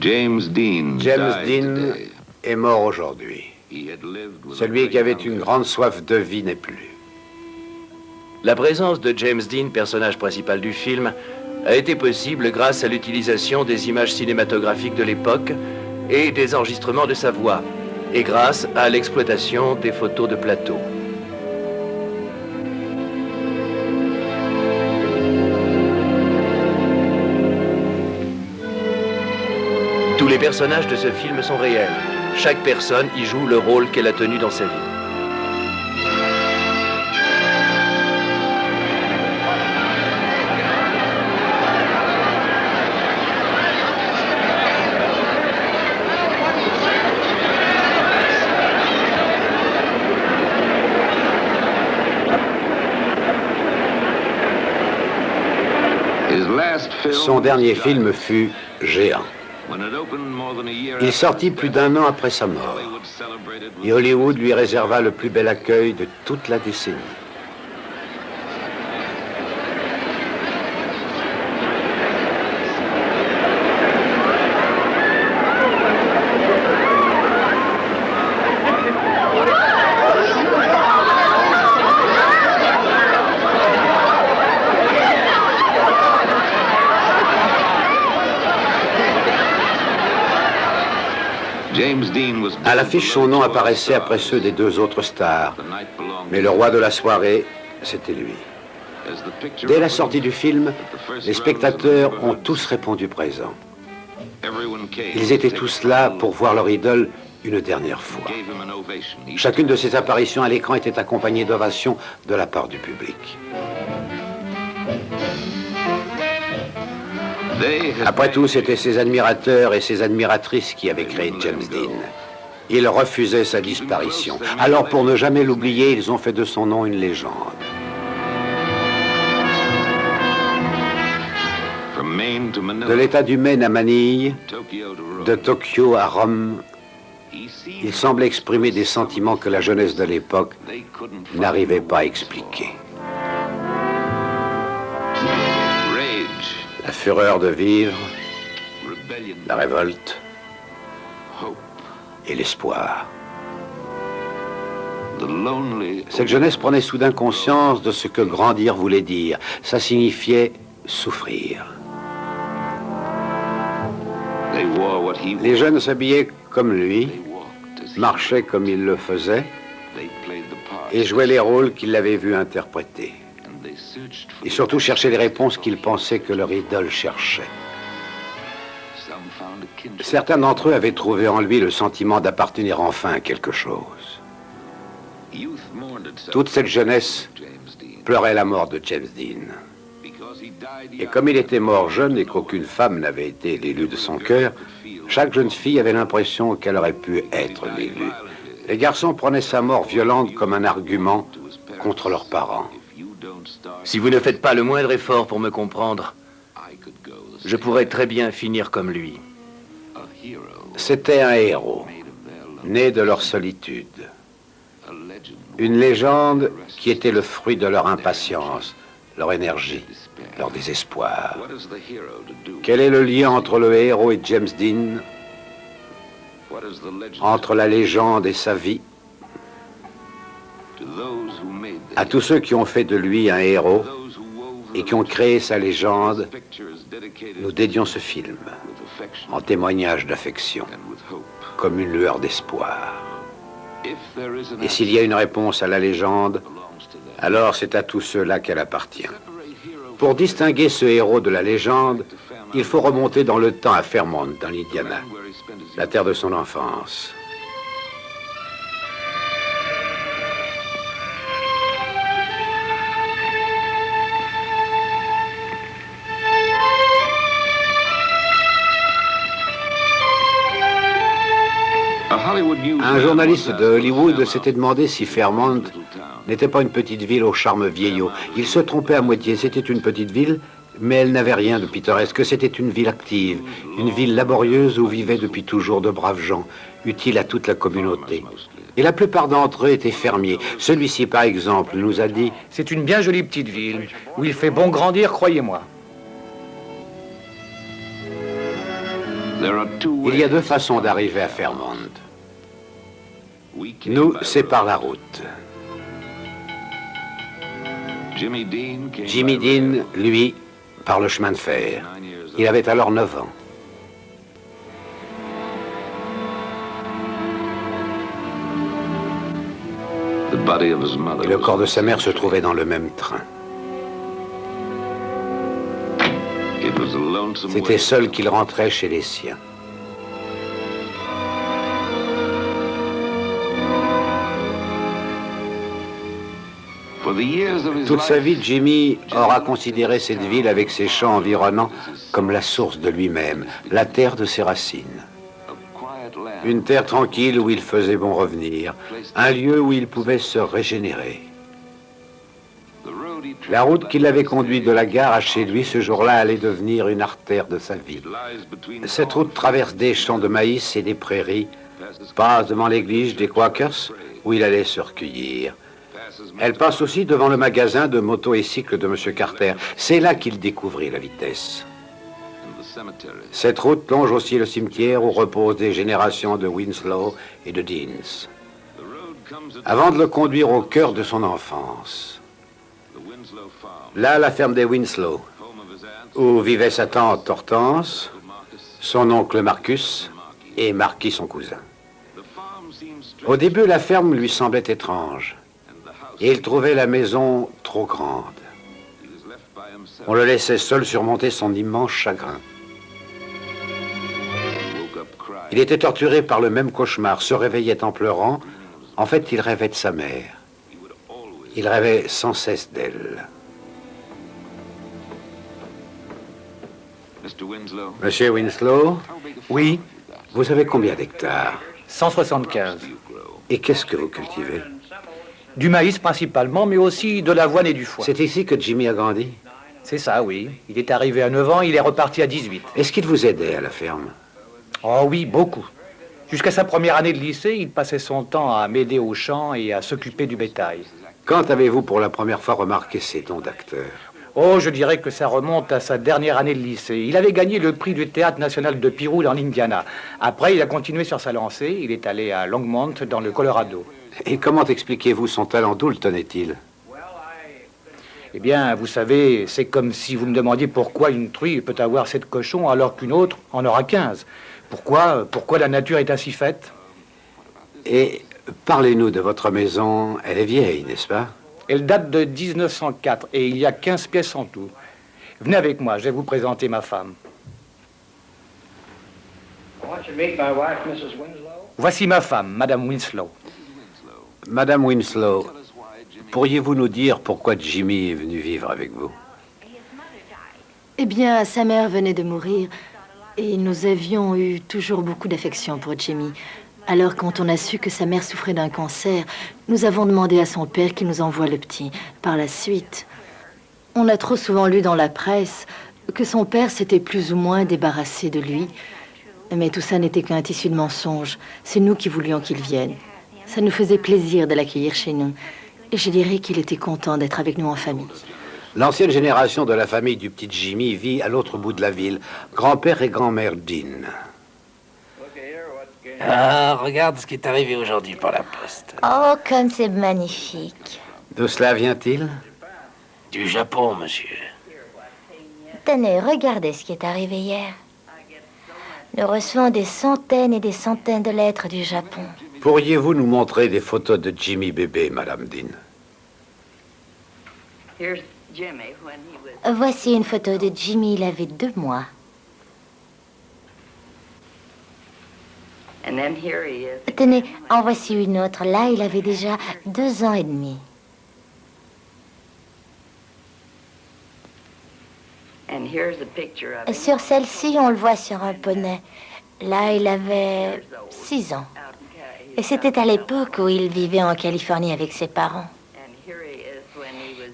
James Dean est mort aujourd'hui. Celui qui avait une grande soif de vie n'est plus. La présence de James Dean, personnage principal du film, a été possible grâce à l'utilisation des images cinématographiques de l'époque et des enregistrements de sa voix, et grâce à l'exploitation des photos de plateau. Tous les personnages de ce film sont réels. Chaque personne y joue le rôle qu'elle a tenu dans sa vie. Son dernier film fut Géant. Il sortit plus d'1 an après sa mort. Et Hollywood lui réserva le plus bel accueil de toute la décennie. À l'affiche, son nom apparaissait après ceux des 2 autres stars. Mais le roi de la soirée, c'était lui. Dès la sortie du film, les spectateurs ont tous répondu présent. Ils étaient tous là pour voir leur idole une dernière fois. Chacune de ses apparitions à l'écran était accompagnée d'ovations de la part du public. Après tout, c'étaient ses admirateurs et ses admiratrices qui avaient créé James Dean. Ils refusaient sa disparition. Alors, pour ne jamais l'oublier, ils ont fait de son nom une légende. De l'État du Maine à Manille, de Tokyo à Rome, il semble exprimer des sentiments que la jeunesse de l'époque n'arrivait pas à expliquer. La fureur de vivre, la révolte et l'espoir. Cette jeunesse prenait soudain conscience de ce que grandir voulait dire. Ça signifiait souffrir. Les jeunes s'habillaient comme lui, marchaient comme il le faisait et jouaient les rôles qu'il avait vu interpréter. Et surtout cherchaient les réponses qu'ils pensaient que leur idole cherchait. Certains d'entre eux avaient trouvé en lui le sentiment d'appartenir enfin à quelque chose. Toute cette jeunesse pleurait la mort de James Dean. Et comme il était mort jeune et qu'aucune femme n'avait été l'élu de son cœur, chaque jeune fille avait l'impression qu'elle aurait pu être l'élu. Les garçons prenaient sa mort violente comme un argument contre leurs parents. Si vous ne faites pas le moindre effort pour me comprendre, je pourrais très bien finir comme lui. C'était un héros, né de leur solitude. Une légende qui était le fruit de leur impatience, leur énergie, leur désespoir. Quel est le lien entre le héros et James Dean? Entre la légende et sa vie? À tous ceux qui ont fait de lui un héros et qui ont créé sa légende, nous dédions ce film en témoignage d'affection, comme une lueur d'espoir. Et s'il y a une réponse à la légende, alors c'est à tous ceux-là qu'elle appartient. Pour distinguer ce héros de la légende, il faut remonter dans le temps à Fairmont, dans l'Indiana, la terre de son enfance. Un journaliste de Hollywood s'était demandé si Fairmont n'était pas une petite ville au charme vieillot. Il se trompait à moitié. C'était une petite ville, mais elle n'avait rien de pittoresque. C'était une ville active, une ville laborieuse où vivaient depuis toujours de braves gens, utiles à toute la communauté. Et la plupart d'entre eux étaient fermiers. Celui-ci, par exemple, nous a dit « C'est une bien jolie petite ville, où il fait bon grandir, croyez-moi. » Il y a deux façons d'arriver à Fairmont. Nous, c'est par la route. Jimmy Dean, lui, par le chemin de fer. Il avait alors 9 ans. Et le corps de sa mère se trouvait dans le même train. C'était seul qu'il rentrait chez les siens. Toute sa vie, Jimmy aura considéré cette ville avec ses champs environnants comme la source de lui-même, la terre de ses racines. Une terre tranquille où il faisait bon revenir, un lieu où il pouvait se régénérer. La route qui l'avait conduit de la gare à chez lui ce jour-là allait devenir une artère de sa vie. Cette route traverse des champs de maïs et des prairies, passe devant l'église des Quakers où il allait se recueillir. Elle passe aussi devant le magasin de motos et cycles de M. Carter. C'est là qu'il découvrit la vitesse. Cette route longe aussi le cimetière où reposent des générations de Winslow et de Deans. Avant de le conduire au cœur de son enfance. Là, la ferme des Winslow, où vivait sa tante Hortense, son oncle Marcus et Marquis son cousin. Au début, la ferme lui semblait étrange. Et il trouvait la maison trop grande. On le laissait seul surmonter son immense chagrin. Il était torturé par le même cauchemar, se réveillait en pleurant. En fait, il rêvait de sa mère. Il rêvait sans cesse d'elle. Monsieur Winslow? Oui, Vous avez combien d'hectares? 175. Et qu'est-ce que vous cultivez? Du maïs principalement, mais aussi de l'avoine et du foin. C'est ici que Jimmy a grandi? C'est ça, oui. Il est arrivé à 9 ans, il est reparti à 18. Est-ce qu'il vous aidait à la ferme? Oh oui, beaucoup. Jusqu'à sa première année de lycée, il passait son temps à m'aider aux champs et à s'occuper du bétail. Quand avez-vous pour la première fois remarqué ses dons d'acteur? Oh, je dirais que ça remonte à sa dernière année de lycée. Il avait gagné le prix du Théâtre national de Pyrrhus en Indiana. Après, il a continué sur sa lancée. Il est allé à Longmont, dans le Colorado. Et comment expliquez-vous son talent? D'où le tenait-il? Eh bien, vous savez, c'est comme si vous me demandiez pourquoi une truie peut avoir 7 cochons alors qu'une autre en aura 15. Pourquoi la nature est ainsi faite? Et parlez-nous de votre maison. Elle est vieille, n'est-ce pas? Elle date de 1904 et il y a 15 pièces en tout. Venez avec moi, je vais vous présenter ma femme. Voici ma femme, Madame Winslow. Madame Winslow, pourriez-vous nous dire pourquoi Jimmy est venu vivre avec vous? Eh bien, sa mère venait de mourir et nous avions eu toujours beaucoup d'affection pour Jimmy. Alors, quand on a su que sa mère souffrait d'un cancer, nous avons demandé à son père qu'il nous envoie le petit. Par la suite, on a trop souvent lu dans la presse que son père s'était plus ou moins débarrassé de lui. Mais tout ça n'était qu'un tissu de mensonges. C'est nous qui voulions qu'il vienne. Ça nous faisait plaisir de l'accueillir chez nous. Et je dirais qu'il était content d'être avec nous en famille. L'ancienne génération de la famille du petit Jimmy vit à l'autre bout de la ville. Grand-père et grand-mère Dean. Ah, regarde ce qui est arrivé aujourd'hui par la poste. Oh, comme c'est magnifique. D'où cela vient-il? Du Japon, monsieur. Tenez, regardez ce qui est arrivé hier. Nous recevons des centaines et des centaines de lettres du Japon. Pourriez-vous nous montrer des photos de Jimmy bébé, Madame Dean? Voici une photo de Jimmy, il avait 2 mois. Tenez, en voici une autre. Là, il avait déjà 2 ans et demi. Sur celle-ci, on le voit sur un poney. Là, il avait 6 ans. Et c'était à l'époque où il vivait en Californie avec ses parents.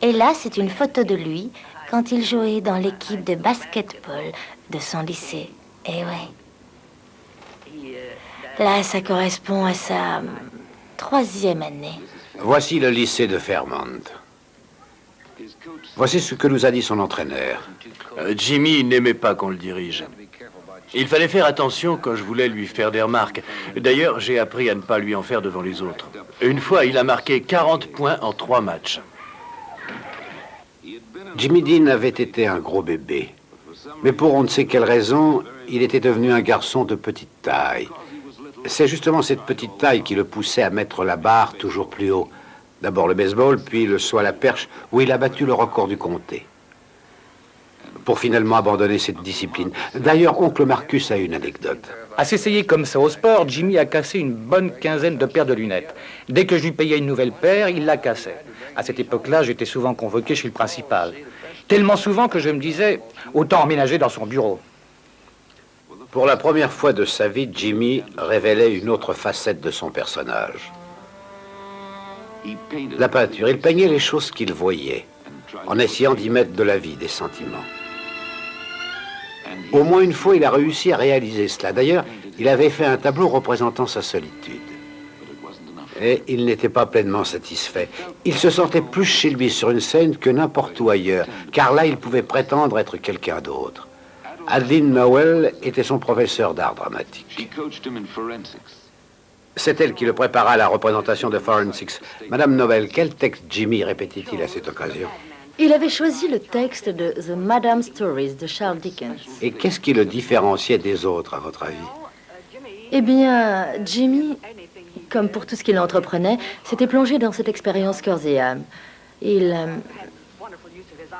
Et là, c'est une photo de lui quand il jouait dans l'équipe de basketball de son lycée. Et ouais. Là, ça correspond à sa 3e année. Voici le lycée de Fairmont. Voici ce que nous a dit son entraîneur. Jimmy n'aimait pas qu'on le dirige. Il fallait faire attention quand je voulais lui faire des remarques. D'ailleurs, j'ai appris à ne pas lui en faire devant les autres. Une fois, il a marqué 40 points en 3 matchs. Jimmy Dean avait été un gros bébé. Mais pour on ne sait quelle raison, il était devenu un garçon de petite taille. C'est justement cette petite taille qui le poussait à mettre la barre toujours plus haut. D'abord le baseball, puis le saut à la perche, où il a battu le record du comté. Pour finalement abandonner cette discipline. D'ailleurs, oncle Marcus a une anecdote. À s'essayer comme ça au sport, Jimmy a cassé une bonne quinzaine de paires de lunettes. Dès que je lui payais une nouvelle paire, il la cassait. À cette époque-là, j'étais souvent convoqué chez le principal. Tellement souvent que je me disais, autant emménager dans son bureau. Pour la première fois de sa vie, Jimmy révélait une autre facette de son personnage. La peinture, il peignait les choses qu'il voyait, en essayant d'y mettre de la vie, des sentiments. Au moins une fois, il a réussi à réaliser cela. D'ailleurs, il avait fait un tableau représentant sa solitude. Et il n'était pas pleinement satisfait. Il se sentait plus chez lui sur une scène que n'importe où ailleurs, car là, il pouvait prétendre être quelqu'un d'autre. Adeline Nowell était son professeur d'art dramatique. C'est elle qui le prépara à la représentation de Forensics. Madame Nowell, quel texte Jimmy répétait-il à cette occasion? Il avait choisi le texte de The Madame Stories de Charles Dickens. Et qu'est-ce qui le différenciait des autres, à votre avis? Eh bien, Jimmy, comme pour tout ce qu'il entreprenait, s'était plongé dans cette expérience corps et âme. Il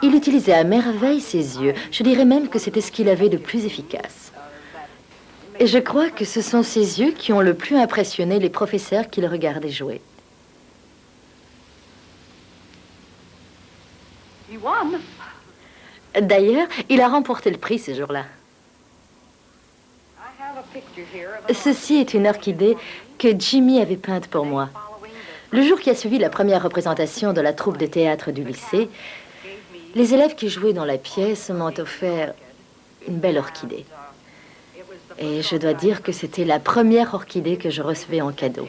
utilisait à merveille ses yeux. Je dirais même que c'était ce qu'il avait de plus efficace. Et je crois que ce sont ses yeux qui ont le plus impressionné les professeurs qui le regardaient jouer. D'ailleurs, il a remporté le prix ce jour-là. Ceci est une orchidée que Jimmy avait peinte pour moi. Le jour qui a suivi la première représentation de la troupe de théâtre du lycée, les élèves qui jouaient dans la pièce m'ont offert une belle orchidée. Et je dois dire que c'était la première orchidée que je recevais en cadeau.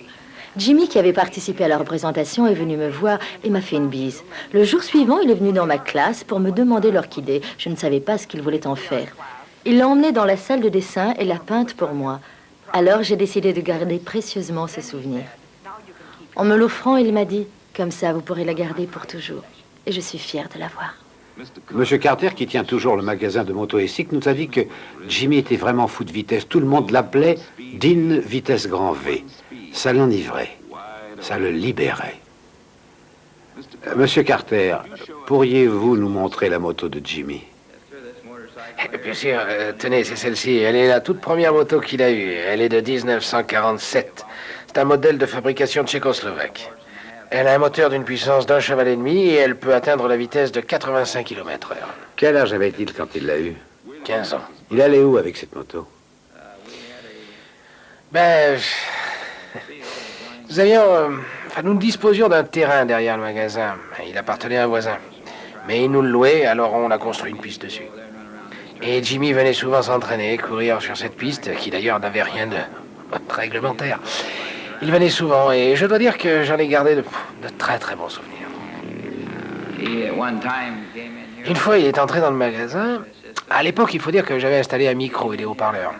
Jimmy, qui avait participé à la représentation, est venu me voir et m'a fait une bise. Le jour suivant, il est venu dans ma classe pour me demander l'orchidée. Je ne savais pas ce qu'il voulait en faire. Il l'a emmenée dans la salle de dessin et l'a peinte pour moi. Alors, j'ai décidé de garder précieusement ce souvenir. En me l'offrant, il m'a dit, comme ça, vous pourrez la garder pour toujours. Et je suis fière de l'avoir. Monsieur Carter, qui tient toujours le magasin de moto et cycle, nous a dit que Jimmy était vraiment fou de vitesse. Tout le monde l'appelait Dean Vitesse Grand V. Ça l'enivrait, ça le libérait. Monsieur Carter, pourriez-vous nous montrer la moto de Jimmy? Bien sûr, tenez, c'est celle-ci. Elle est la toute première moto qu'il a eue. Elle est de 1947. C'est un modèle de fabrication tchécoslovaque. Elle a un moteur d'une puissance d'1,5 cheval et elle peut atteindre la vitesse de 85 km/h. Quel âge avait-il quand il l'a eue? 15 ans. Il allait où avec cette moto? Nous disposions d'un terrain derrière le magasin. Il appartenait à un voisin. Mais il nous le louait, alors on a construit une piste dessus. Et Jimmy venait souvent s'entraîner, courir sur cette piste, qui d'ailleurs n'avait rien de réglementaire. Il venait souvent, et je dois dire que j'en ai gardé de très très bons souvenirs. Une fois, il est entré dans le magasin. À l'époque, il faut dire que j'avais installé un micro et des haut-parleurs.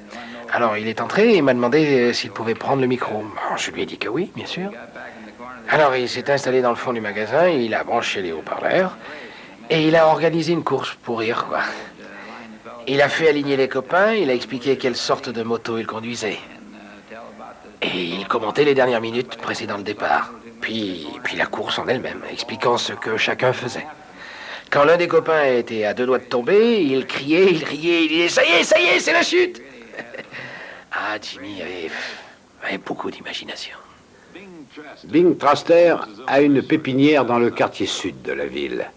Alors, il est entré et m'a demandé s'il pouvait prendre le micro. Alors, je lui ai dit que oui, bien sûr. Alors, il s'est installé dans le fond du magasin, il a branché les haut-parleurs, et il a organisé une course pour rire, quoi. Il a fait aligner les copains, il a expliqué quelle sorte de moto il conduisait. Et il commentait les dernières minutes précédant le départ. Puis la course en elle-même, expliquant ce que chacun faisait. Quand l'un des copains était à 2 doigts de tomber, il criait, il riait, il disait « Ça y est, c'est la chute !» Ah, Jimmy avait beaucoup d'imagination. Bing Traster a une pépinière dans le quartier sud de la ville.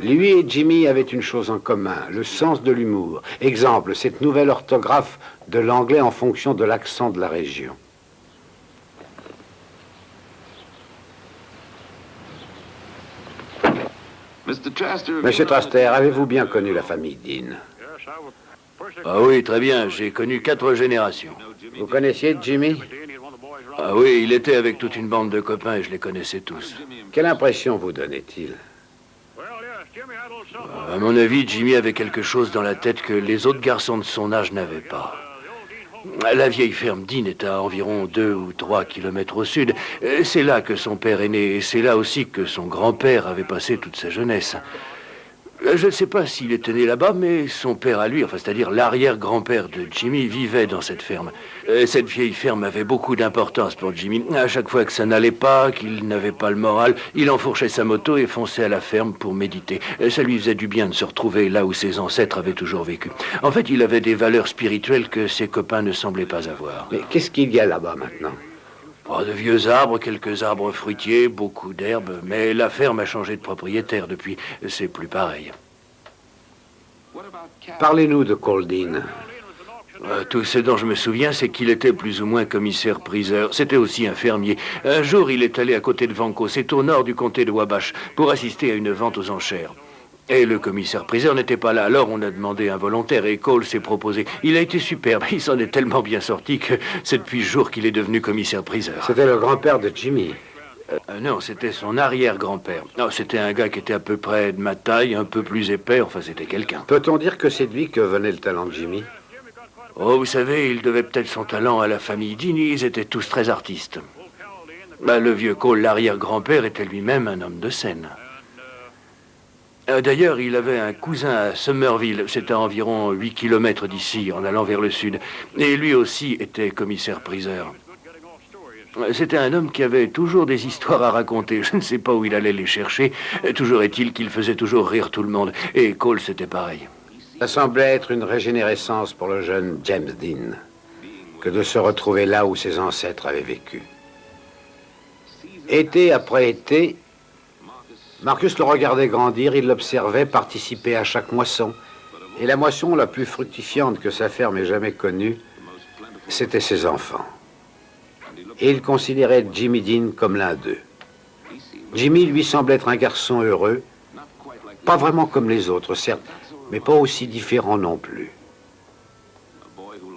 Lui et Jimmy avaient une chose en commun, le sens de l'humour. Exemple, cette nouvelle orthographe de l'anglais en fonction de l'accent de la région. Monsieur Traster, avez-vous bien connu la famille Dean? Ah oui, très bien. J'ai connu 4 générations. Vous connaissiez Jimmy? Ah oui, il était avec toute une bande de copains et je les connaissais tous. Quelle impression vous donnait-il? À mon avis, Jimmy avait quelque chose dans la tête que les autres garçons de son âge n'avaient pas. La vieille ferme Dean est à environ 2 ou 3 kilomètres au sud. C'est là que son père est né et c'est là aussi que son grand-père avait passé toute sa jeunesse. Je ne sais pas s'il était né là-bas, mais son père à lui, enfin c'est-à-dire l'arrière-grand-père de Jimmy, vivait dans cette ferme. Cette vieille ferme avait beaucoup d'importance pour Jimmy. À chaque fois que ça n'allait pas, qu'il n'avait pas le moral, il enfourchait sa moto et fonçait à la ferme pour méditer. Ça lui faisait du bien de se retrouver là où ses ancêtres avaient toujours vécu. En fait, il avait des valeurs spirituelles que ses copains ne semblaient pas avoir. Mais qu'est-ce qu'il y a là-bas maintenant? Oh, de vieux arbres, quelques arbres fruitiers, beaucoup d'herbes, mais la ferme a changé de propriétaire depuis. C'est plus pareil. Parlez-nous de Cole Dean. Tout ce dont je me souviens, c'est qu'il était plus ou moins commissaire-priseur. C'était aussi un fermier. Un jour, il est allé à côté de Vanco, c'est au nord du comté de Wabash, pour assister à une vente aux enchères. Et le commissaire-priseur n'était pas là, alors on a demandé un volontaire et Cole s'est proposé. Il a été superbe, il s'en est tellement bien sorti que c'est depuis ce jour qu'il est devenu commissaire-priseur. C'était le grand-père de Jimmy. Non, c'était son arrière-grand-père. Non, c'était un gars qui était à peu près de ma taille, un peu plus épais, enfin c'était quelqu'un. Peut-on dire que c'est de lui que venait le talent de Jimmy? Oh, vous savez, il devait peut-être son talent à la famille Dean, ils étaient tous très artistes. Le vieux Cole, l'arrière-grand-père, était lui-même un homme de scène. D'ailleurs, il avait un cousin à Somerville, c'était à environ 8 kilomètres d'ici, en allant vers le sud. Et lui aussi était commissaire-priseur. C'était un homme qui avait toujours des histoires à raconter. Je ne sais pas où il allait les chercher. Toujours est-il qu'il faisait toujours rire tout le monde. Et Cole, c'était pareil. Ça semblait être une régénérescence pour le jeune James Dean que de se retrouver là où ses ancêtres avaient vécu. Été après été, Marcus le regardait grandir, il l'observait participer à chaque moisson. Et la moisson la plus fructifiante que sa ferme ait jamais connue, c'était ses enfants. Et il considérait Jimmy Dean comme l'un d'eux. Jimmy lui semblait être un garçon heureux, pas vraiment comme les autres, certes, mais pas aussi différent non plus.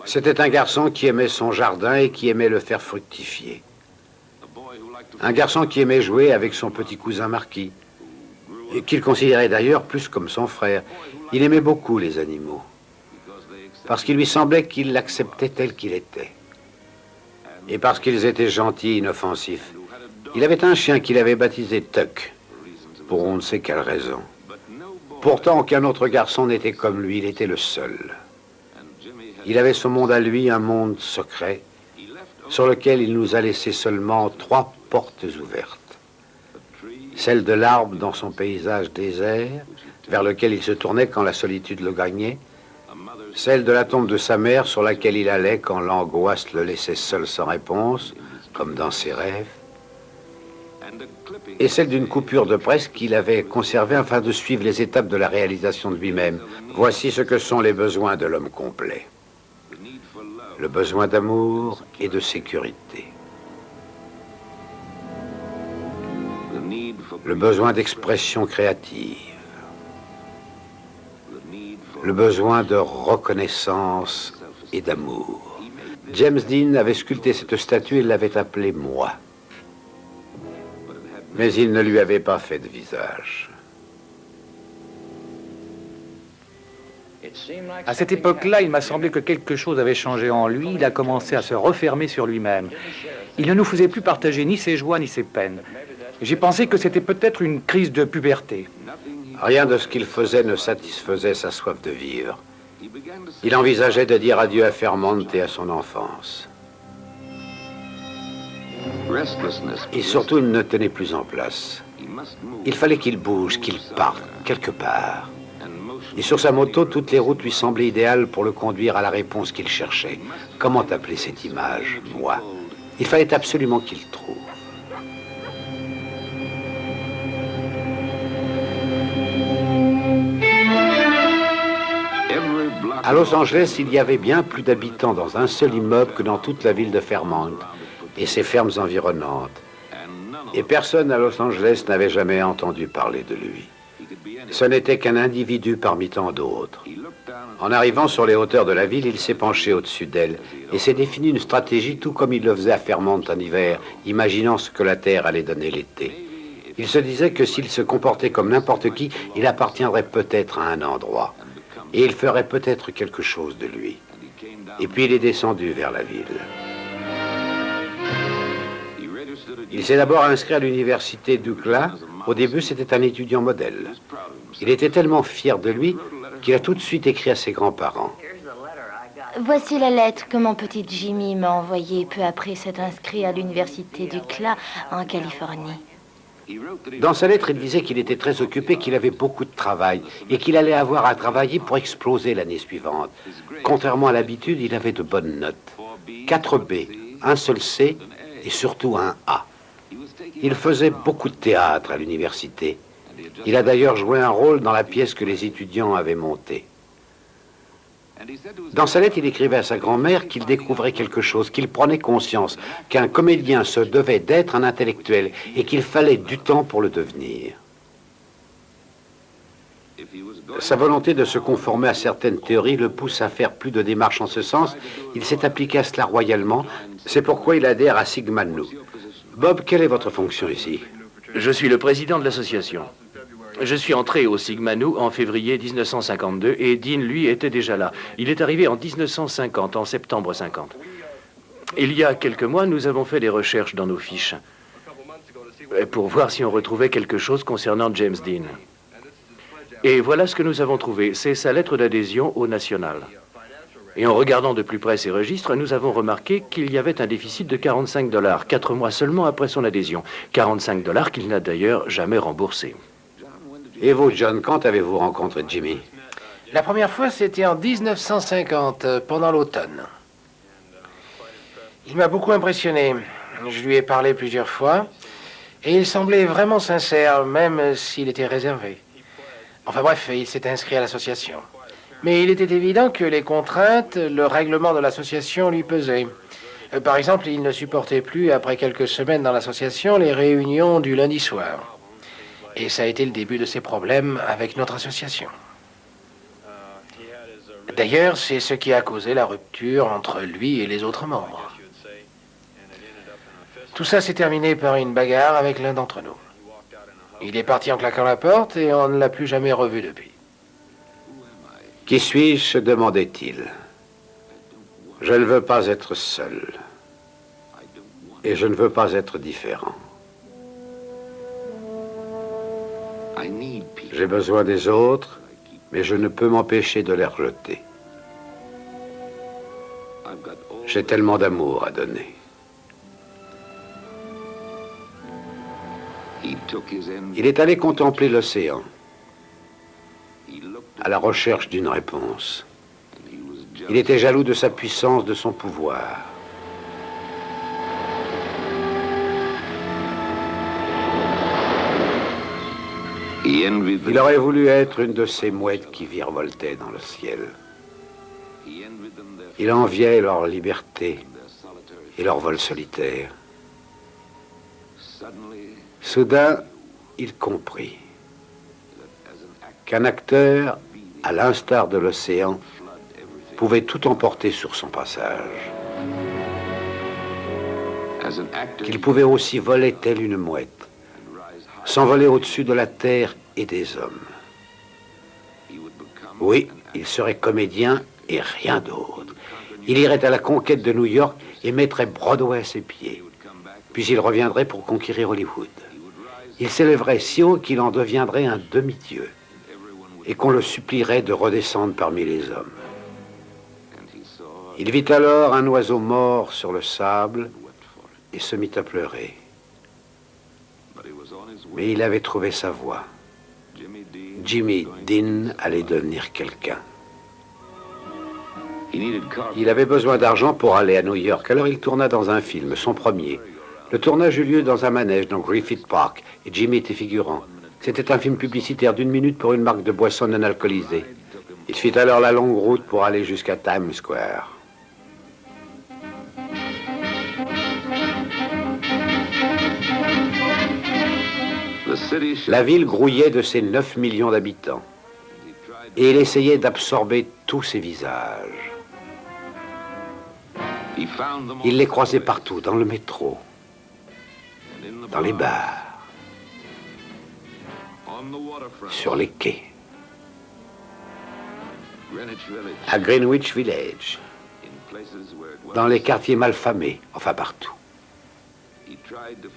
C'était un garçon qui aimait son jardin et qui aimait le faire fructifier. Un garçon qui aimait jouer avec son petit cousin Marquis, et qu'il considérait d'ailleurs plus comme son frère. Il aimait beaucoup les animaux, parce qu'il lui semblait qu'il l'acceptait tel qu'il était. Et parce qu'ils étaient gentils et inoffensifs. Il avait un chien qu'il avait baptisé Tuck, pour on ne sait quelle raison. Pourtant, aucun autre garçon n'était comme lui, il était le seul. Il avait son monde à lui, un monde secret, sur lequel il nous a laissé seulement 3 portes ouvertes. Celle de l'arbre dans son paysage désert, vers lequel il se tournait quand la solitude le gagnait. Celle de la tombe de sa mère sur laquelle il allait quand l'angoisse le laissait seul sans réponse, comme dans ses rêves. Et celle d'une coupure de presse qu'il avait conservée afin de suivre les étapes de la réalisation de lui-même. Voici ce que sont les besoins de l'homme complet. Le besoin d'amour et de sécurité. Le besoin d'expression créative. Le besoin de reconnaissance et d'amour. James Dean avait sculpté cette statue et l'avait appelée moi. Mais il ne lui avait pas fait de visage. À cette époque-là, il m'a semblé que quelque chose avait changé en lui. Il a commencé à se refermer sur lui-même. Il ne nous faisait plus partager ni ses joies ni ses peines. J'ai pensé que c'était peut-être une crise de puberté. Rien de ce qu'il faisait ne satisfaisait sa soif de vivre. Il envisageait de dire adieu à Fairmont et à son enfance. Et surtout, il ne tenait plus en place. Il fallait qu'il bouge, qu'il parte, quelque part. Et sur sa moto, toutes les routes lui semblaient idéales pour le conduire à la réponse qu'il cherchait. Comment appeler cette image, moi? Il fallait absolument qu'il trouve. À Los Angeles, il y avait bien plus d'habitants dans un seul immeuble que dans toute la ville de Fairmont et ses fermes environnantes. Et personne à Los Angeles n'avait jamais entendu parler de lui. Ce n'était qu'un individu parmi tant d'autres. En arrivant sur les hauteurs de la ville, il s'est penché au-dessus d'elle et s'est défini une stratégie tout comme il le faisait à Fairmont en hiver, imaginant ce que la terre allait donner l'été. Il se disait que s'il se comportait comme n'importe qui, il appartiendrait peut-être à un endroit. Et il ferait peut-être quelque chose de lui. Et puis il est descendu vers la ville. Il s'est d'abord inscrit à l'université d'UCLA. Au début, c'était un étudiant modèle. Il était tellement fier de lui qu'il a tout de suite écrit à ses grands-parents. Voici la lettre que mon petit Jimmy m'a envoyée peu après s'être inscrit à l'université d'UCLA en Californie. Dans sa lettre, il disait qu'il était très occupé, qu'il avait beaucoup de travail et qu'il allait avoir à travailler pour exploser l'année suivante. Contrairement à l'habitude, il avait de bonnes notes. 4 B, un seul C et surtout un A. Il faisait beaucoup de théâtre à l'université. Il a d'ailleurs joué un rôle dans la pièce que les étudiants avaient montée. Dans sa lettre, il écrivait à sa grand-mère qu'il découvrait quelque chose, qu'il prenait conscience qu'un comédien se devait d'être un intellectuel et qu'il fallait du temps pour le devenir. Sa volonté de se conformer à certaines théories le pousse à faire plus de démarches en ce sens. Il s'est appliqué à cela royalement. C'est pourquoi il adhère à Sigma Nu. Bob, quelle est votre fonction ici? Je suis le président de l'association. Je suis entré au Sigma Nu en février 1952 et Dean, lui, était déjà là. Il est arrivé en 1950, en septembre 50. Il y a quelques mois, nous avons fait des recherches dans nos fiches pour voir si on retrouvait quelque chose concernant James Dean. Et voilà ce que nous avons trouvé. C'est sa lettre d'adhésion au National. Et en regardant de plus près ses registres, nous avons remarqué qu'il y avait un déficit de 45 $, 4 mois seulement après son adhésion. 45 $ qu'il n'a d'ailleurs jamais remboursé. Et vous, John, quand avez-vous rencontré Jimmy? La première fois, c'était en 1950, pendant l'automne. Il m'a beaucoup impressionné. Je lui ai parlé plusieurs fois, et il semblait vraiment sincère, même s'il était réservé. Enfin bref, il s'est inscrit à l'association. Mais il était évident que les contraintes, le règlement de l'association lui pesaient. Par exemple, il ne supportait plus, après quelques semaines dans l'association, les réunions du lundi soir. Et ça a été le début de ses problèmes avec notre association. D'ailleurs, c'est ce qui a causé la rupture entre lui et les autres membres. Tout ça s'est terminé par une bagarre avec l'un d'entre nous. Il est parti en claquant la porte et on ne l'a plus jamais revu depuis. Qui suis-je, se demandait-il. Je ne veux pas être seul. Et je ne veux pas être différent. J'ai besoin des autres, mais je ne peux m'empêcher de les rejeter. J'ai tellement d'amour à donner. Il est allé contempler l'océan, à la recherche d'une réponse. Il était jaloux de sa puissance, de son pouvoir. Il aurait voulu être une de ces mouettes qui virevoltaient dans le ciel. Il enviait leur liberté et leur vol solitaire. Soudain, il comprit qu'un acteur, à l'instar de l'océan, pouvait tout emporter sur son passage. Qu'il pouvait aussi voler telle une mouette, s'envoler au-dessus de la terre et des hommes. Oui, il serait comédien et rien d'autre. Il irait à la conquête de New York et mettrait Broadway à ses pieds. Puis il reviendrait pour conquérir Hollywood. Il s'élèverait si haut qu'il en deviendrait un demi-dieu et qu'on le supplierait de redescendre parmi les hommes. Il vit alors un oiseau mort sur le sable et se mit à pleurer. Mais il avait trouvé sa voie. Jimmy Dean allait devenir quelqu'un. Il avait besoin d'argent pour aller à New York, alors il tourna dans un film, son premier. Le tournage eut lieu dans un manège dans Griffith Park, et Jimmy était figurant. C'était un film publicitaire d'1 minute pour une marque de boissons non alcoolisées. Il fit alors la longue route pour aller jusqu'à Times Square. La ville grouillait de ses 9 millions d'habitants. Et il essayait d'absorber tous ces visages. Il les croisait partout, dans le métro, dans les bars, sur les quais, à Greenwich Village, dans les quartiers malfamés, enfin partout.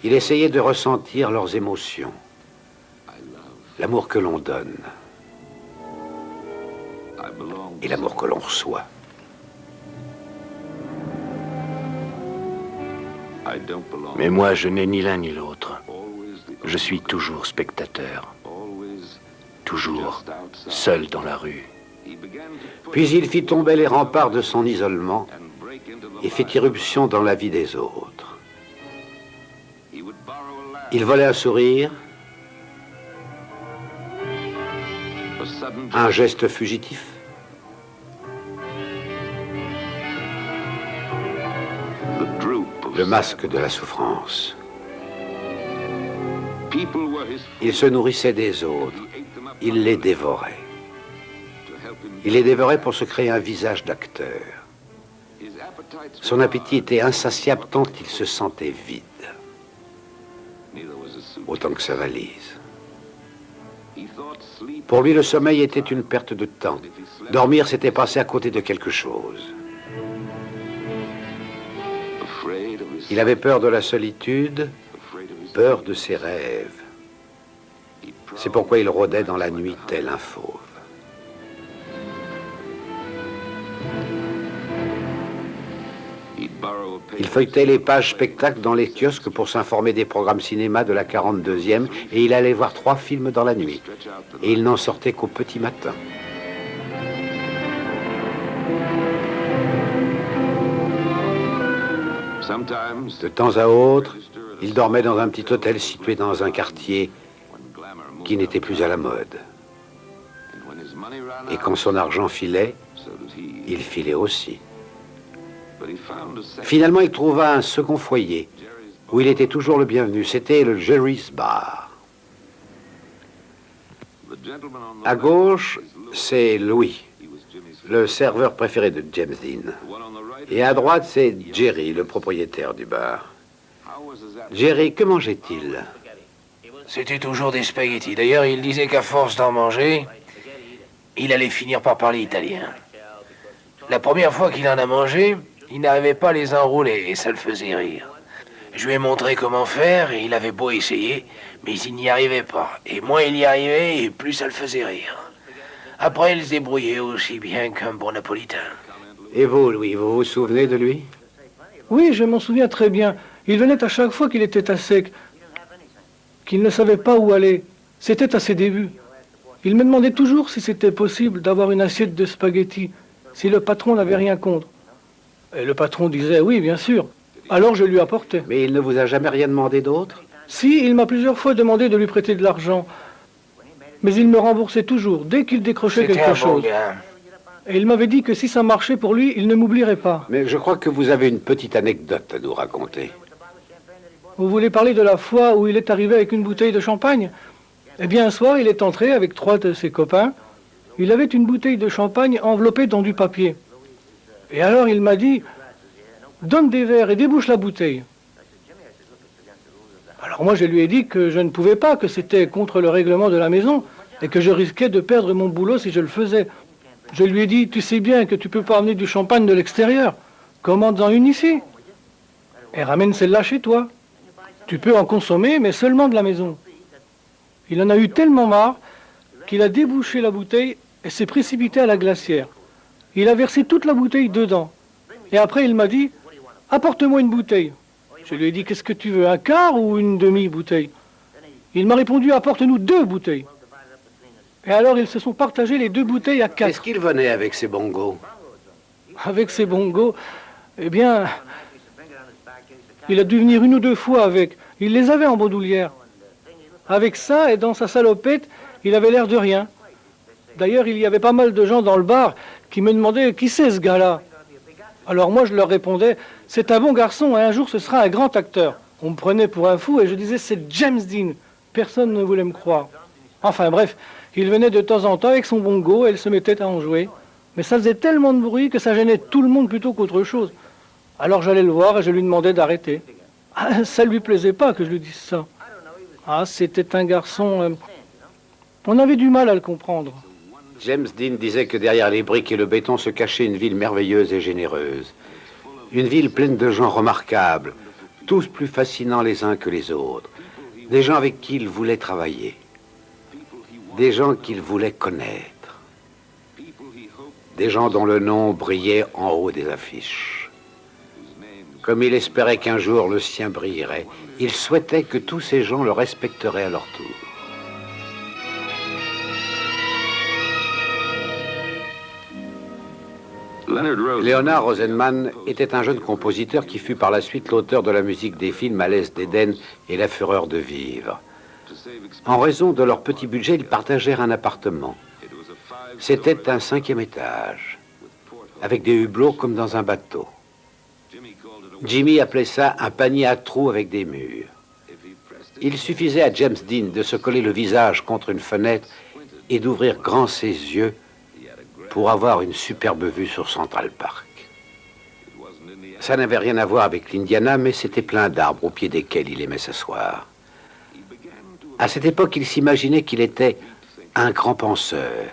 Il essayait de ressentir leurs émotions, l'amour que l'on donne et l'amour que l'on reçoit. Mais moi, je n'ai ni l'un ni l'autre. Je suis toujours spectateur, toujours seul dans la rue. Puis il fit tomber les remparts de son isolement et fit irruption dans la vie des autres. Il volait un sourire, un geste fugitif, le masque de la souffrance. Il se nourrissait des autres, il les dévorait. Il les dévorait pour se créer un visage d'acteur. Son appétit était insatiable tant qu'il se sentait vide, autant que sa valise. Pour lui, le sommeil était une perte de temps. Dormir, c'était passer à côté de quelque chose. Il avait peur de la solitude, peur de ses rêves. C'est pourquoi il rôdait dans la nuit tel un fauve. Il feuilletait les pages spectacles dans les kiosques pour s'informer des programmes cinéma de la 42e et il allait voir 3 films dans la nuit. Et il n'en sortait qu'au petit matin. De temps à autre, il dormait dans un petit hôtel situé dans un quartier qui n'était plus à la mode. Et quand son argent filait, il filait aussi. Finalement, il trouva un second foyer où il était toujours le bienvenu. C'était le Jerry's Bar. À gauche, c'est Louis, le serveur préféré de James Dean. Et à droite, c'est Jerry, le propriétaire du bar. Jerry, que mangeait-il? C'était toujours des spaghettis. D'ailleurs, il disait qu'à force d'en manger, il allait finir par parler italien. La première fois qu'il en a mangé, il n'arrivait pas à les enrouler et ça le faisait rire. Je lui ai montré comment faire et il avait beau essayer, mais il n'y arrivait pas. Et moins il y arrivait, et plus ça le faisait rire. Après, il se débrouillait aussi bien qu'un bon napolitain. Et vous, Louis, vous vous souvenez de lui? Oui, je m'en souviens très bien. Il venait à chaque fois qu'il était à sec, qu'il ne savait pas où aller. C'était à ses débuts. Il me demandait toujours si c'était possible d'avoir une assiette de spaghettis, si le patron n'avait rien contre. Et le patron disait oui, bien sûr. Alors je lui apportais. Mais il ne vous a jamais rien demandé d'autre? Si, il m'a plusieurs fois demandé de lui prêter de l'argent. Mais il me remboursait toujours, dès qu'il décrochait quelque chose. Bon gars. Et il m'avait dit que si ça marchait pour lui, il ne m'oublierait pas. Mais je crois que vous avez une petite anecdote à nous raconter. Vous voulez parler de la fois où il est arrivé avec une bouteille de champagne? Eh bien, un soir, il est entré avec 3 de ses copains. Il avait une bouteille de champagne enveloppée dans du papier. Et alors, il m'a dit, donne des verres et débouche la bouteille. Alors moi, je lui ai dit que je ne pouvais pas, que c'était contre le règlement de la maison et que je risquais de perdre mon boulot si je le faisais. Je lui ai dit, tu sais bien que tu peux pas amener du champagne de l'extérieur. Commande-en une ici. Et ramène celle-là chez toi. Tu peux en consommer, mais seulement de la maison. Il en a eu tellement marre qu'il a débouché la bouteille et s'est précipité à la glacière. Il a versé toute la bouteille dedans. Et après, il m'a dit, apporte-moi une bouteille. Je lui ai dit, qu'est-ce que tu veux, un quart ou une demi-bouteille? Il m'a répondu, apporte-nous 2 bouteilles. Et alors, ils se sont partagés les 2 bouteilles à 4. Est-ce qu'il venait avec ses bongos? Avec ses bongos, eh bien, il a dû venir 1 ou 2 fois avec. Il les avait en bandoulière. Avec ça, et dans sa salopette, il avait l'air de rien. D'ailleurs, il y avait pas mal de gens dans le bar qui me demandaient, qui c'est ce gars-là? Alors moi, je leur répondais, c'est un bon garçon et un jour, ce sera un grand acteur. On me prenait pour un fou et je disais, c'est James Dean. Personne ne voulait me croire. Enfin bref, il venait de temps en temps avec son bongo et il se mettait à en jouer. Mais ça faisait tellement de bruit que ça gênait tout le monde plutôt qu'autre chose. Alors j'allais le voir et je lui demandais d'arrêter. Ah, ça lui plaisait pas que je lui dise ça. Ah, c'était un garçon... on avait du mal à le comprendre. James Dean disait que derrière les briques et le béton se cachait une ville merveilleuse et généreuse. Une ville pleine de gens remarquables, tous plus fascinants les uns que les autres. Des gens avec qui il voulait travailler. Des gens qu'il voulait connaître. Des gens dont le nom brillait en haut des affiches. Comme il espérait qu'un jour le sien brillerait, il souhaitait que tous ces gens le respecteraient à leur tour. Leonard Rosenman était un jeune compositeur qui fut par la suite l'auteur de la musique des films À l'Est d'Éden et La Fureur de vivre. En raison de leur petit budget, ils partagèrent un appartement. C'était un 5e étage, avec des hublots comme dans un bateau. Jimmy appelait ça un panier à trous avec des murs. Il suffisait à James Dean de se coller le visage contre une fenêtre et d'ouvrir grand ses yeux pour avoir une superbe vue sur Central Park. Ça n'avait rien à voir avec l'Indiana, mais c'était plein d'arbres au pied desquels il aimait s'asseoir. À cette époque, il s'imaginait qu'il était un grand penseur.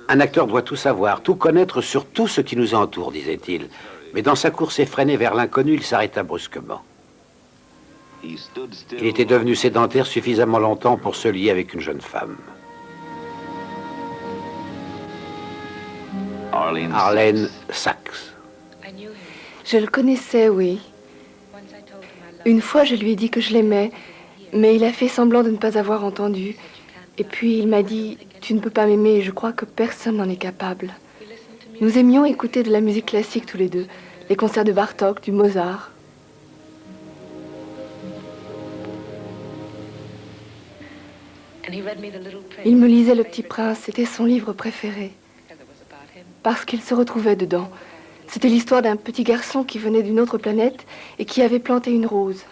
Un acteur doit tout savoir, tout connaître sur tout ce qui nous entoure, disait-il. Mais dans sa course effrénée vers l'inconnu, il s'arrêta brusquement. Il était devenu sédentaire suffisamment longtemps pour se lier avec une jeune femme. Arlene Sachs. Je le connaissais, oui. Une fois, je lui ai dit que je l'aimais, mais il a fait semblant de ne pas avoir entendu. Et puis, il m'a dit, tu ne peux pas m'aimer, et je crois que personne n'en est capable. Nous aimions écouter de la musique classique tous les deux, les concerts de Bartók, du Mozart. Il me lisait Le Petit Prince, c'était son livre préféré. Parce qu'il se retrouvait dedans. C'était l'histoire d'un petit garçon qui venait d'une autre planète et qui avait planté une rose.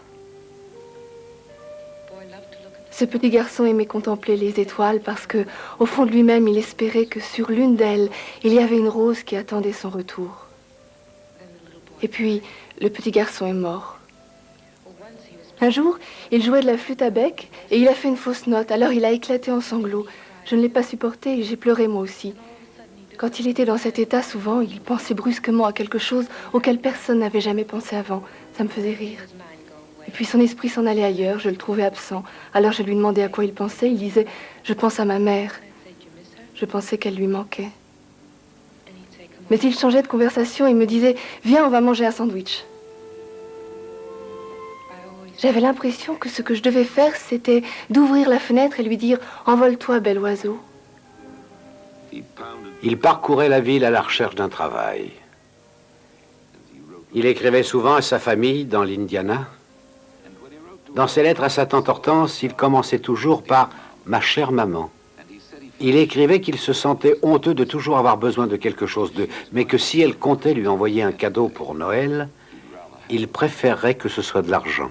Ce petit garçon aimait contempler les étoiles parce que, au fond de lui-même, il espérait que sur l'une d'elles, il y avait une rose qui attendait son retour. Et puis, le petit garçon est mort. Un jour, il jouait de la flûte à bec et il a fait une fausse note. Alors il a éclaté en sanglots. Je ne l'ai pas supporté et j'ai pleuré moi aussi. Quand il était dans cet état, souvent, il pensait brusquement à quelque chose auquel personne n'avait jamais pensé avant. Ça me faisait rire. Et puis son esprit s'en allait ailleurs, je le trouvais absent. Alors je lui demandais à quoi il pensait. Il disait « Je pense à ma mère ». Je pensais qu'elle lui manquait. Mais il changeait de conversation et me disait « Viens, on va manger un sandwich ». J'avais l'impression que ce que je devais faire, c'était d'ouvrir la fenêtre et lui dire « Envole-toi, bel oiseau ». Il parcourait la ville à la recherche d'un travail. Il écrivait souvent à sa famille dans l'Indiana. Dans ses lettres à sa tante Hortense, il commençait toujours par « Ma chère maman ». Il écrivait qu'il se sentait honteux de toujours avoir besoin de quelque chose d'eux, mais que si elle comptait lui envoyer un cadeau pour Noël, il préférerait que ce soit de l'argent.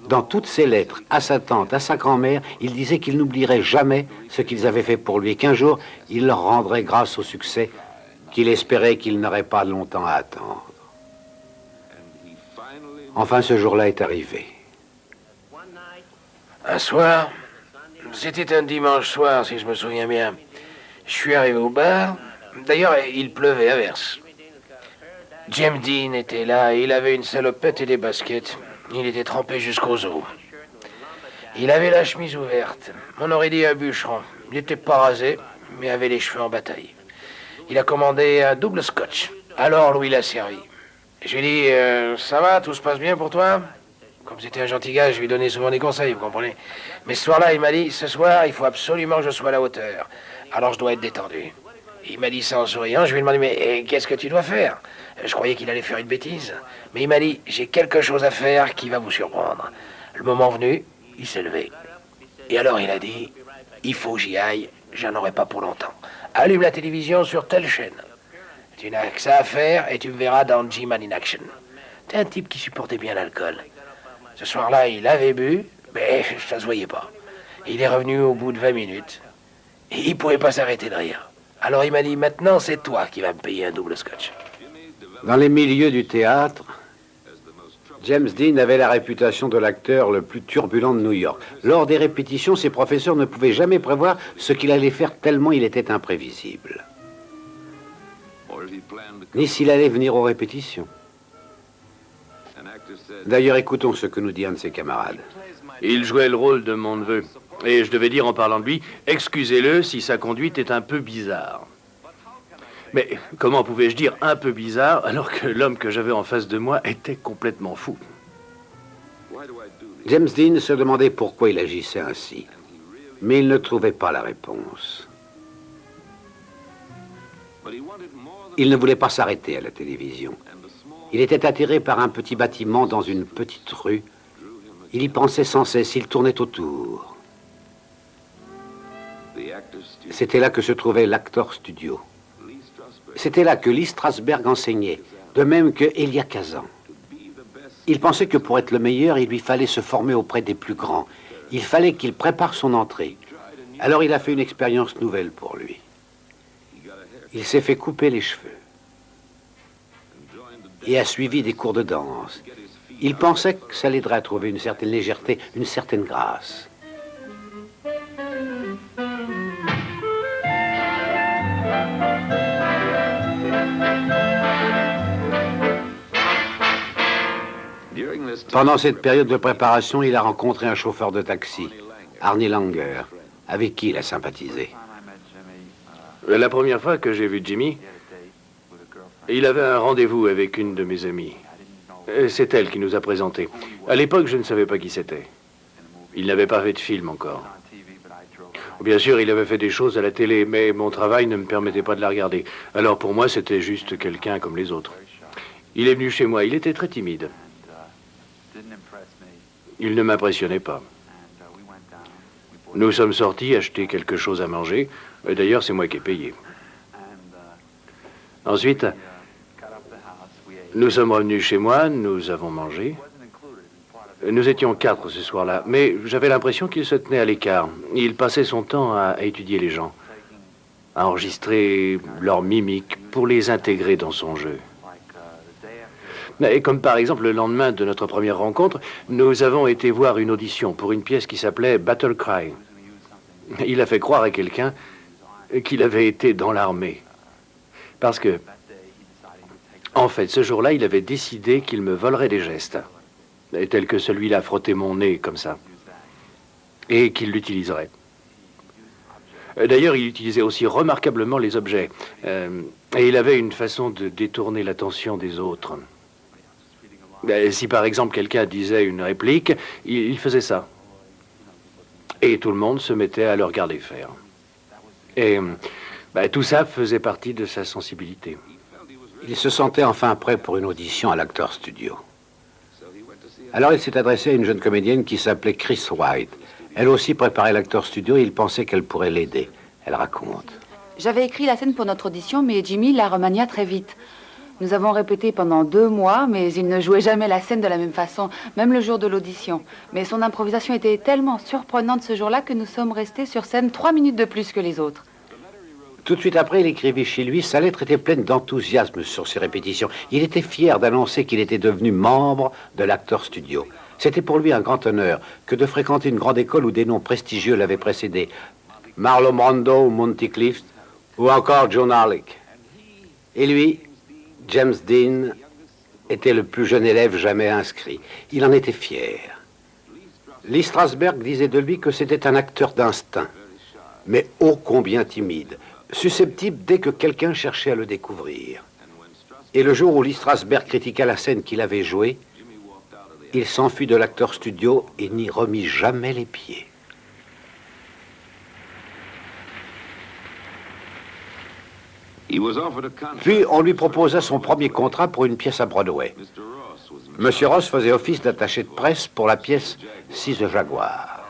Dans toutes ses lettres, à sa tante, à sa grand-mère, il disait qu'il n'oublierait jamais ce qu'ils avaient fait pour lui, et qu'un jour, il leur rendrait grâce au succès qu'il espérait qu'il n'aurait pas longtemps à attendre. Enfin, ce jour-là est arrivé. Un soir, c'était un dimanche soir, si je me souviens bien. Je suis arrivé au bar. D'ailleurs, il pleuvait à verse. James Dean était là, et il avait une salopette et des baskets. Il était trempé jusqu'aux os. Il avait la chemise ouverte. On aurait dit un bûcheron. Il n'était pas rasé, mais avait les cheveux en bataille. Il a commandé un double scotch. Alors Louis l'a servi. Je lui ai dit, ça va, tout se passe bien pour toi? Comme c'était un gentil gars, je lui donnais souvent des conseils, vous comprenez. Mais ce soir-là, il m'a dit, ce soir, il faut absolument que je sois à la hauteur. Alors je dois être détendu. Il m'a dit ça en souriant. Je lui ai demandé, mais qu'est-ce que tu dois faire? Je croyais qu'il allait faire une bêtise. Mais il m'a dit, j'ai quelque chose à faire qui va vous surprendre. Le moment venu, il s'est levé. Et alors il a dit, il faut que j'y aille, j'en aurai pas pour longtemps. Allume la télévision sur telle chaîne. Tu n'as que ça à faire et tu me verras dans G-Man in Action. T'es un type qui supportait bien l'alcool. Ce soir-là, il avait bu, mais ça se voyait pas. Il est revenu au bout de 20 minutes. Et il pouvait pas s'arrêter de rire. Alors il m'a dit, maintenant c'est toi qui vas me payer un double scotch. Dans les milieux du théâtre, James Dean avait la réputation de l'acteur le plus turbulent de New York. Lors des répétitions, ses professeurs ne pouvaient jamais prévoir ce qu'il allait faire tellement il était imprévisible. Ni s'il allait venir aux répétitions. D'ailleurs, écoutons ce que nous dit un de ses camarades. Il jouait le rôle de mon neveu. Et je devais dire en parlant de lui, excusez-le si sa conduite est un peu bizarre. Mais comment pouvais-je dire un peu bizarre alors que l'homme que j'avais en face de moi était complètement fou? James Dean se demandait pourquoi il agissait ainsi, mais il ne trouvait pas la réponse. Il ne voulait pas s'arrêter à la télévision. Il était attiré par un petit bâtiment dans une petite rue. Il y pensait sans cesse, il tournait autour. C'était là que se trouvait l'Actor Studio. C'était là que Lee Strasberg enseignait, de même que Elia Kazan. Il pensait que pour être le meilleur, il lui fallait se former auprès des plus grands. Il fallait qu'il prépare son entrée. Alors il a fait une expérience nouvelle pour lui. Il s'est fait couper les cheveux et a suivi des cours de danse. Il pensait que ça l'aiderait à trouver une certaine légèreté, une certaine grâce. Pendant cette période de préparation, il a rencontré un chauffeur de taxi, Arnie Langer, avec qui il a sympathisé. La première fois que j'ai vu Jimmy, il avait un rendez-vous avec une de mes amies. C'est elle qui nous a présentés. À l'époque, je ne savais pas qui c'était. Il n'avait pas fait de film encore. Bien sûr, il avait fait des choses à la télé, mais mon travail ne me permettait pas de la regarder. Alors pour moi, c'était juste quelqu'un comme les autres. Il est venu chez moi, il était très timide. Il ne m'impressionnait pas. Nous sommes sortis acheter quelque chose à manger. D'ailleurs, c'est moi qui ai payé. Ensuite, nous sommes revenus chez moi, nous avons mangé. Nous étions 4 ce soir-là, mais j'avais l'impression qu'il se tenait à l'écart. Il passait son temps à étudier les gens, à enregistrer leurs mimiques pour les intégrer dans son jeu. Et comme par exemple le lendemain de notre première rencontre, nous avons été voir une audition pour une pièce qui s'appelait Battle Cry. Il a fait croire à quelqu'un qu'il avait été dans l'armée. Parce que, en fait, ce jour-là, il avait décidé qu'il me volerait des gestes, tels que celui-là, frotter mon nez comme ça, et qu'il l'utiliserait. D'ailleurs, il utilisait aussi remarquablement les objets, et il avait une façon de détourner l'attention des autres. Si par exemple quelqu'un disait une réplique, il faisait ça. Et tout le monde se mettait à le regarder faire. Et tout ça faisait partie de sa sensibilité. Il se sentait enfin prêt pour une audition à l'Actor Studio. Alors il s'est adressé à une jeune comédienne qui s'appelait Chris White. Elle aussi préparait l'Actor Studio et il pensait qu'elle pourrait l'aider. Elle raconte. J'avais écrit la scène pour notre audition, mais Jimmy la remania très vite. Nous avons répété pendant 2 mois, mais il ne jouait jamais la scène de la même façon, même le jour de l'audition. Mais son improvisation était tellement surprenante ce jour-là que nous sommes restés sur scène 3 minutes de plus que les autres. Tout de suite après, il écrivit chez lui. Sa lettre était pleine d'enthousiasme sur ses répétitions. Il était fier d'annoncer qu'il était devenu membre de l'Actor Studio. C'était pour lui un grand honneur que de fréquenter une grande école où des noms prestigieux l'avaient précédé. Marlon Brando, Monty Clift ou encore Joan Harlick. Et lui, James Dean, était le plus jeune élève jamais inscrit. Il en était fier. Lee Strasberg disait de lui que c'était un acteur d'instinct, mais ô combien timide, susceptible dès que quelqu'un cherchait à le découvrir. Et le jour où Lee Strasberg critiqua la scène qu'il avait jouée, il s'enfuit de l'Actor Studio et n'y remit jamais les pieds. Puis on lui proposa son premier contrat pour une pièce à Broadway. Monsieur Ross faisait office d'attaché de presse pour la pièce Six de Jaguar.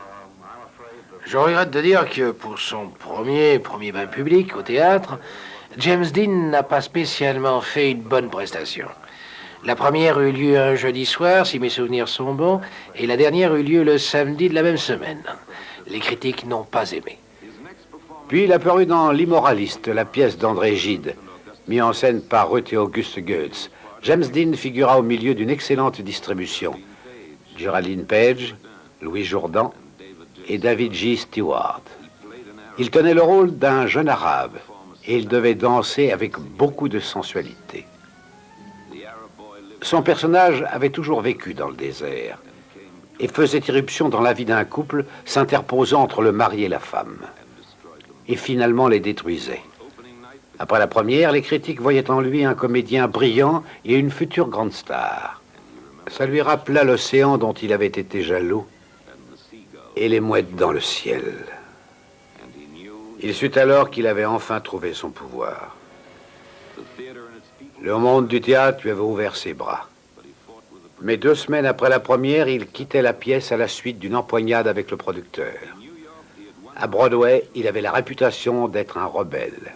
Je regrette de dire que pour son premier bain public au théâtre, James Dean n'a pas spécialement fait une bonne prestation. La première eut lieu un jeudi soir, si mes souvenirs sont bons, et la dernière eut lieu le samedi de la même semaine. Les critiques n'ont pas aimé. Puis il apparut dans L'Immoraliste, la pièce d'André Gide, mise en scène par Ruth et Auguste Goetz. James Dean figura au milieu d'une excellente distribution. Geraldine Page, Louis Jourdan et David G. Stewart. Il tenait le rôle d'un jeune arabe et il devait danser avec beaucoup de sensualité. Son personnage avait toujours vécu dans le désert et faisait irruption dans la vie d'un couple, s'interposant entre le mari et la femme. Et finalement les détruisait. Après la première, les critiques voyaient en lui un comédien brillant et une future grande star. Ça lui rappela l'océan dont il avait été jaloux et les mouettes dans le ciel. Il sut alors qu'il avait enfin trouvé son pouvoir. Le monde du théâtre lui avait ouvert ses bras. Mais 2 semaines après la première, il quittait la pièce à la suite d'une empoignade avec le producteur. À Broadway, il avait la réputation d'être un rebelle.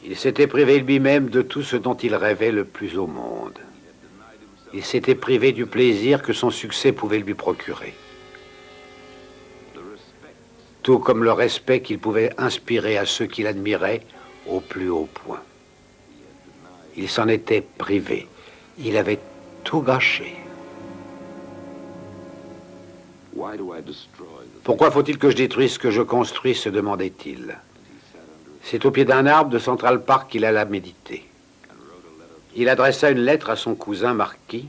Il s'était privé lui-même de tout ce dont il rêvait le plus au monde. Il s'était privé du plaisir que son succès pouvait lui procurer. Tout comme le respect qu'il pouvait inspirer à ceux qui l'admiraient au plus haut point. Il s'en était privé. Il avait tout gâché. Pourquoi faut-il que je détruise ce que je construis, se demandait-il. C'est au pied d'un arbre de Central Park qu'il alla méditer. Il adressa une lettre à son cousin Marquis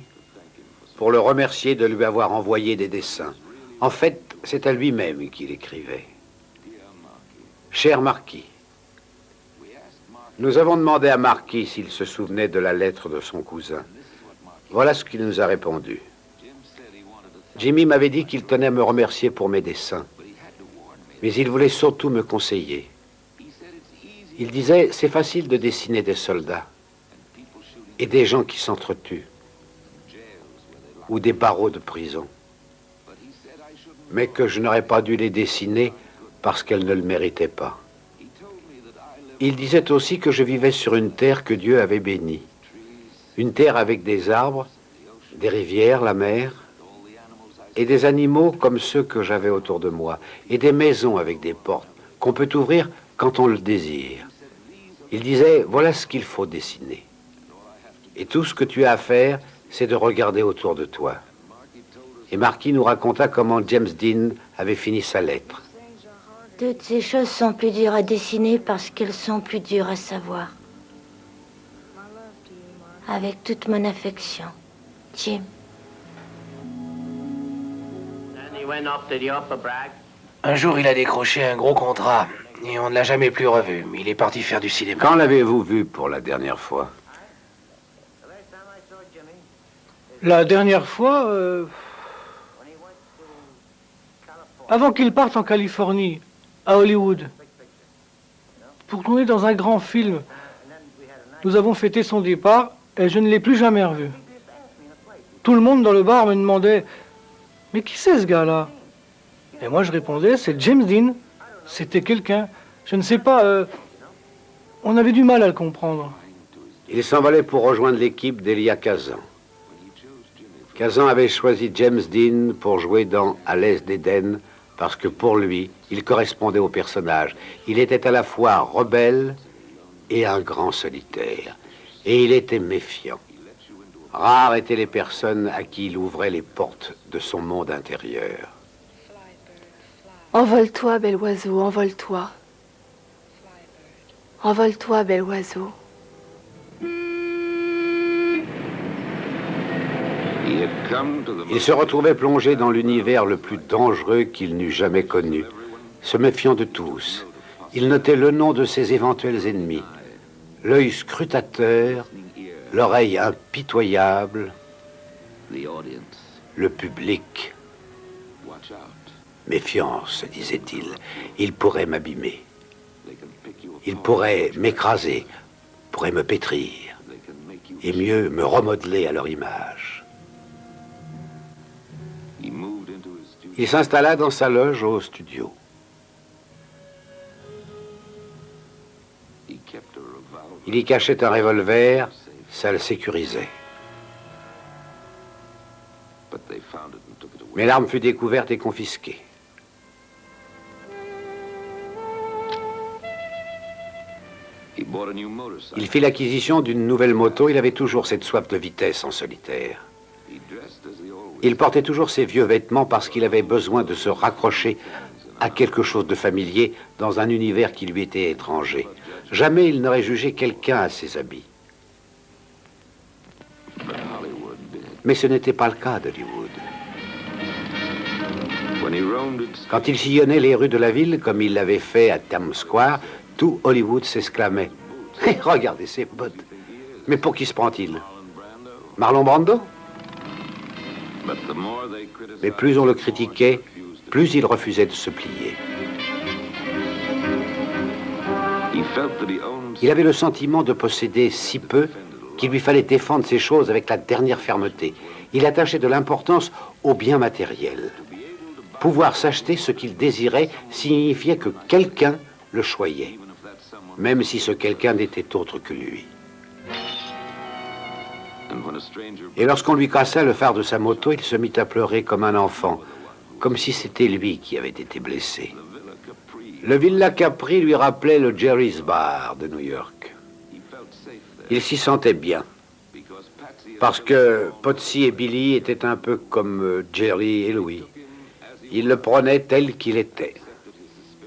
pour le remercier de lui avoir envoyé des dessins. En fait, c'est à lui-même qu'il écrivait. Cher Marquis, nous avons demandé à Marquis s'il se souvenait de la lettre de son cousin. Voilà ce qu'il nous a répondu. Jimmy m'avait dit qu'il tenait à me remercier pour mes dessins, mais il voulait surtout me conseiller. Il disait, c'est facile de dessiner des soldats et des gens qui s'entretuent, ou des barreaux de prison, mais que je n'aurais pas dû les dessiner parce qu'elles ne le méritaient pas. Il disait aussi que je vivais sur une terre que Dieu avait bénie, une terre avec des arbres, des rivières, la mer, et des animaux comme ceux que j'avais autour de moi, et des maisons avec des portes qu'on peut ouvrir quand on le désire. Il disait, voilà ce qu'il faut dessiner. Et tout ce que tu as à faire, c'est de regarder autour de toi. Et Marquis nous raconta comment James Dean avait fini sa lettre. Toutes ces choses sont plus dures à dessiner parce qu'elles sont plus dures à savoir. Avec toute mon affection, Jim. Un jour, il a décroché un gros contrat et on ne l'a jamais plus revu. Il est parti faire du cinéma. Quand l'avez-vous vu pour la dernière fois? La dernière fois, avant qu'il parte en Californie, à Hollywood, pour tourner dans un grand film. Nous avons fêté son départ et je ne l'ai plus jamais revu. Tout le monde dans le bar me demandait « Mais qui c'est ce gars-là » Et moi je répondais « C'est James Dean. C'était quelqu'un. Je ne sais pas, on avait du mal à le comprendre. » Il s'envolait pour rejoindre l'équipe d'Elia Kazan. Kazan avait choisi James Dean pour jouer dans À l'Est d'Éden parce que pour lui, il correspondait au personnage. Il était à la fois rebelle et un grand solitaire. Et il était méfiant. Rares étaient les personnes à qui il ouvrait les portes de son monde intérieur. Envole-toi, bel oiseau, envole-toi. Envole-toi, bel oiseau. Il se retrouvait plongé dans l'univers le plus dangereux qu'il n'eût jamais connu, se méfiant de tous. Il notait le nom de ses éventuels ennemis, l'œil scrutateur, l'oreille impitoyable, le public. Méfiance, disait-il, il pourrait m'abîmer. Il pourrait m'écraser, pourrait me pétrir, et mieux me remodeler à leur image. Il s'installa dans sa loge au studio. Il y cachait un revolver, ça le sécurisait. Mais l'arme fut découverte et confisquée. Il fit l'acquisition d'une nouvelle moto. Il avait toujours cette soif de vitesse en solitaire. Il portait toujours ses vieux vêtements parce qu'il avait besoin de se raccrocher à quelque chose de familier dans un univers qui lui était étranger. Jamais il n'aurait jugé quelqu'un à ses habits. Mais ce n'était pas le cas d'Hollywood. Quand il sillonnait les rues de la ville, comme il l'avait fait à Times Square, tout Hollywood s'exclamait. Hey, regardez ses bottes. Mais pour qui se prend-il? Marlon Brando? Mais plus on le critiquait, plus il refusait de se plier. Il avait le sentiment de posséder si peu qu'il lui fallait défendre ses choses avec la dernière fermeté. Il attachait de l'importance au bien matériel. Pouvoir s'acheter ce qu'il désirait signifiait que quelqu'un le choyait, même si ce quelqu'un n'était autre que lui. Et lorsqu'on lui cassa le phare de sa moto, il se mit à pleurer comme un enfant, comme si c'était lui qui avait été blessé. Le Villa Capri lui rappelait le Jerry's Bar de New York. Il s'y sentait bien, parce que Potsy et Billy étaient un peu comme Jerry et Louis. Il le prenait tel qu'il était,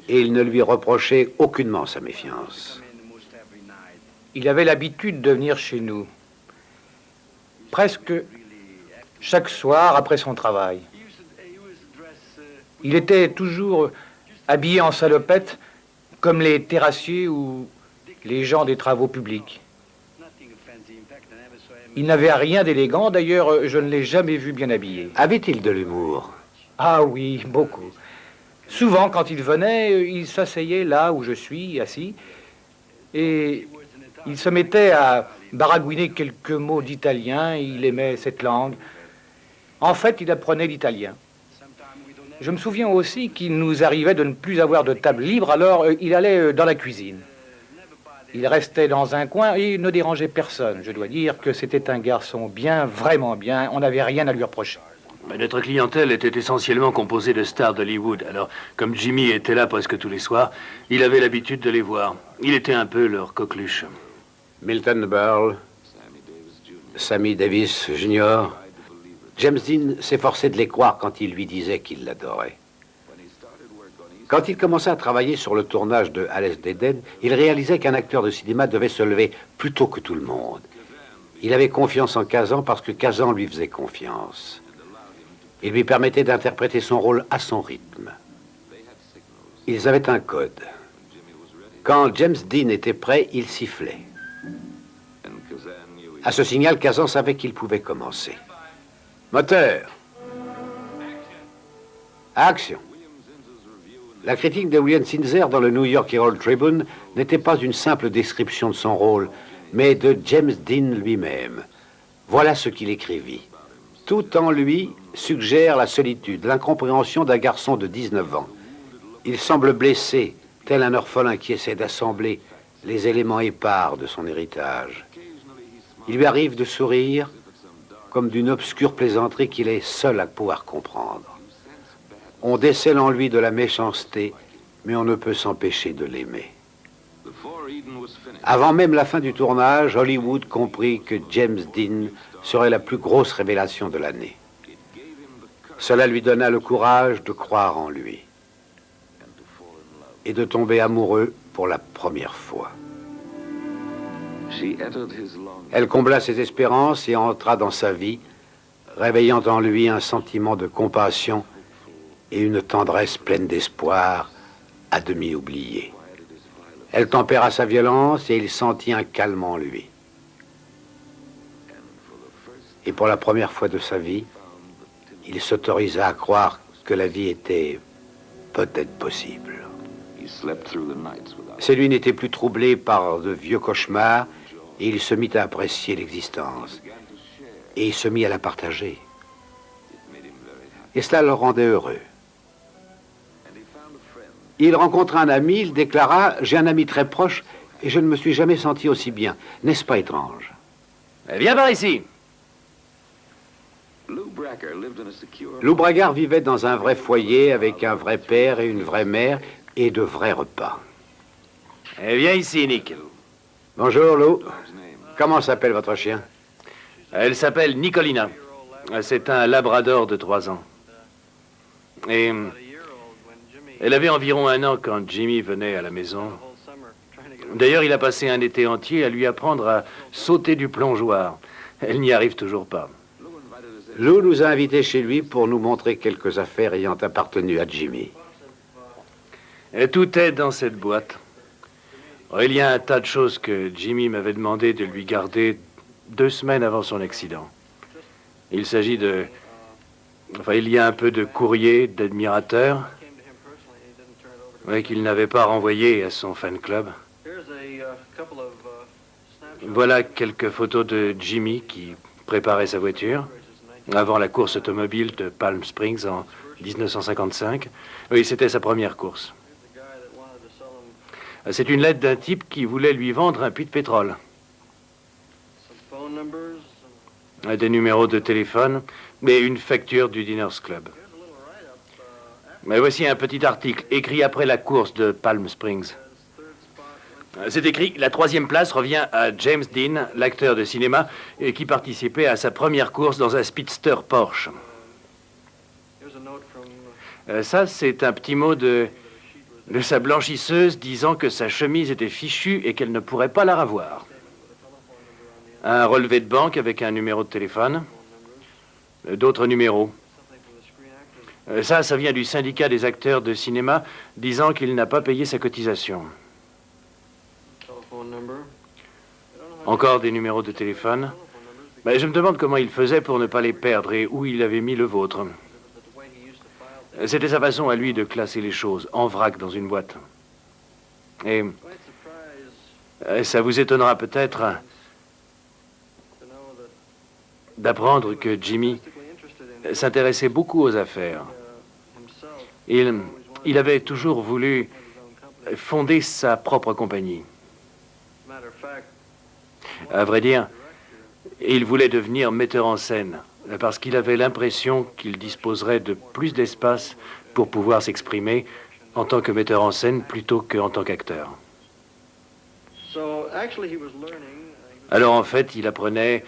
et il ne lui reprochait aucunement sa méfiance. Il avait l'habitude de venir chez nous, presque chaque soir après son travail. Il était toujours habillé en salopette, comme les terrassiers ou les gens des travaux publics. Il n'avait rien d'élégant, d'ailleurs, je ne l'ai jamais vu bien habillé. Avait-il de l'humour? Ah oui, beaucoup. Souvent, quand il venait, il s'asseyait là où je suis, assis, et il se mettait à baragouiner quelques mots d'italien. Il aimait cette langue. En fait, il apprenait l'italien. Je me souviens aussi qu'il nous arrivait de ne plus avoir de table libre, alors il allait dans la cuisine. Il restait dans un coin et il ne dérangeait personne. Je dois dire que c'était un garçon bien, vraiment bien. On n'avait rien à lui reprocher. Mais notre clientèle était essentiellement composée de stars d'Hollywood. Alors, comme Jimmy était là presque tous les soirs, il avait l'habitude de les voir. Il était un peu leur coqueluche. Milton Berle, Sammy Davis Jr., James Dean s'efforçait de les croire quand il lui disait qu'il l'adorait. Quand il commença à travailler sur le tournage de Alice d'Éden, il réalisait qu'un acteur de cinéma devait se lever plus tôt que tout le monde. Il avait confiance en Kazan parce que Kazan lui faisait confiance. Il lui permettait d'interpréter son rôle à son rythme. Ils avaient un code. Quand James Dean était prêt, il sifflait. À ce signal, Kazan savait qu'il pouvait commencer. Moteur. Action. La critique de William Zinser dans le New York Herald Tribune n'était pas une simple description de son rôle, mais de James Dean lui-même. Voilà ce qu'il écrivit. Tout en lui suggère la solitude, l'incompréhension d'un garçon de 19 ans. Il semble blessé, tel un orphelin qui essaie d'assembler les éléments épars de son héritage. Il lui arrive de sourire comme d'une obscure plaisanterie qu'il est seul à pouvoir comprendre. On décèle en lui de la méchanceté, mais on ne peut s'empêcher de l'aimer. Avant même la fin du tournage, Hollywood comprit que James Dean serait la plus grosse révélation de l'année. Cela lui donna le courage de croire en lui et de tomber amoureux pour la première fois. Elle combla ses espérances et entra dans sa vie, réveillant en lui un sentiment de compassion et une tendresse pleine d'espoir, à demi oubliée. Elle tempéra sa violence et il sentit un calme en lui. Et pour la première fois de sa vie, il s'autorisa à croire que la vie était peut-être possible. Ses nuits n'étaient plus troublées par de vieux cauchemars et il se mit à apprécier l'existence. Et il se mit à la partager. Et cela le rendait heureux. Il rencontra un ami, il déclara « J'ai un ami très proche et je ne me suis jamais senti aussi bien. N'est-ce pas étrange ?» Viens par ici. Lou Braggart vivait dans un vrai foyer avec un vrai père et une vraie mère et de vrais repas. Viens ici, Nick. Bonjour, Lou. Comment s'appelle votre chien? Elle s'appelle Nicolina. C'est un labrador de 3 ans. Et elle avait environ 1 an quand Jimmy venait à la maison. D'ailleurs, il a passé un été entier à lui apprendre à sauter du plongeoir. Elle n'y arrive toujours pas. Lou nous a invités chez lui pour nous montrer quelques affaires ayant appartenu à Jimmy. Et tout est dans cette boîte. Il y a un tas de choses que Jimmy m'avait demandé de lui garder 2 semaines avant son accident. Il s'agit de... Enfin, il y a un peu de courrier d'admirateurs qu'il n'avait pas renvoyé à son fan club. Voilà quelques photos de Jimmy qui préparait sa voiture avant la course automobile de Palm Springs en 1955. Oui, c'était sa première course. C'est une lettre d'un type qui voulait lui vendre un puits de pétrole. Des numéros de téléphone et une facture du Diners Club. Mais voici un petit article écrit après la course de Palm Springs. C'est écrit « La 3e place revient à James Dean, l'acteur de cinéma, qui participait à sa première course dans un speedster Porsche. » Ça, c'est un petit mot de sa blanchisseuse disant que sa chemise était fichue et qu'elle ne pourrait pas la ravoir. Un relevé de banque avec un numéro de téléphone. D'autres numéros. Ça vient du syndicat des acteurs de cinéma disant qu'il n'a pas payé sa cotisation. Encore des numéros de téléphone. Je me demande comment il faisait pour ne pas les perdre et où il avait mis le vôtre. C'était sa façon à lui de classer les choses, en vrac dans une boîte. Et ça vous étonnera peut-être d'apprendre que Jimmy s'intéressait beaucoup aux affaires. Il avait toujours voulu fonder sa propre compagnie. À vrai dire, il voulait devenir metteur en scène parce qu'il avait l'impression qu'il disposerait de plus d'espace pour pouvoir s'exprimer en tant que metteur en scène plutôt qu'en tant qu'acteur. Alors en fait, il apprenait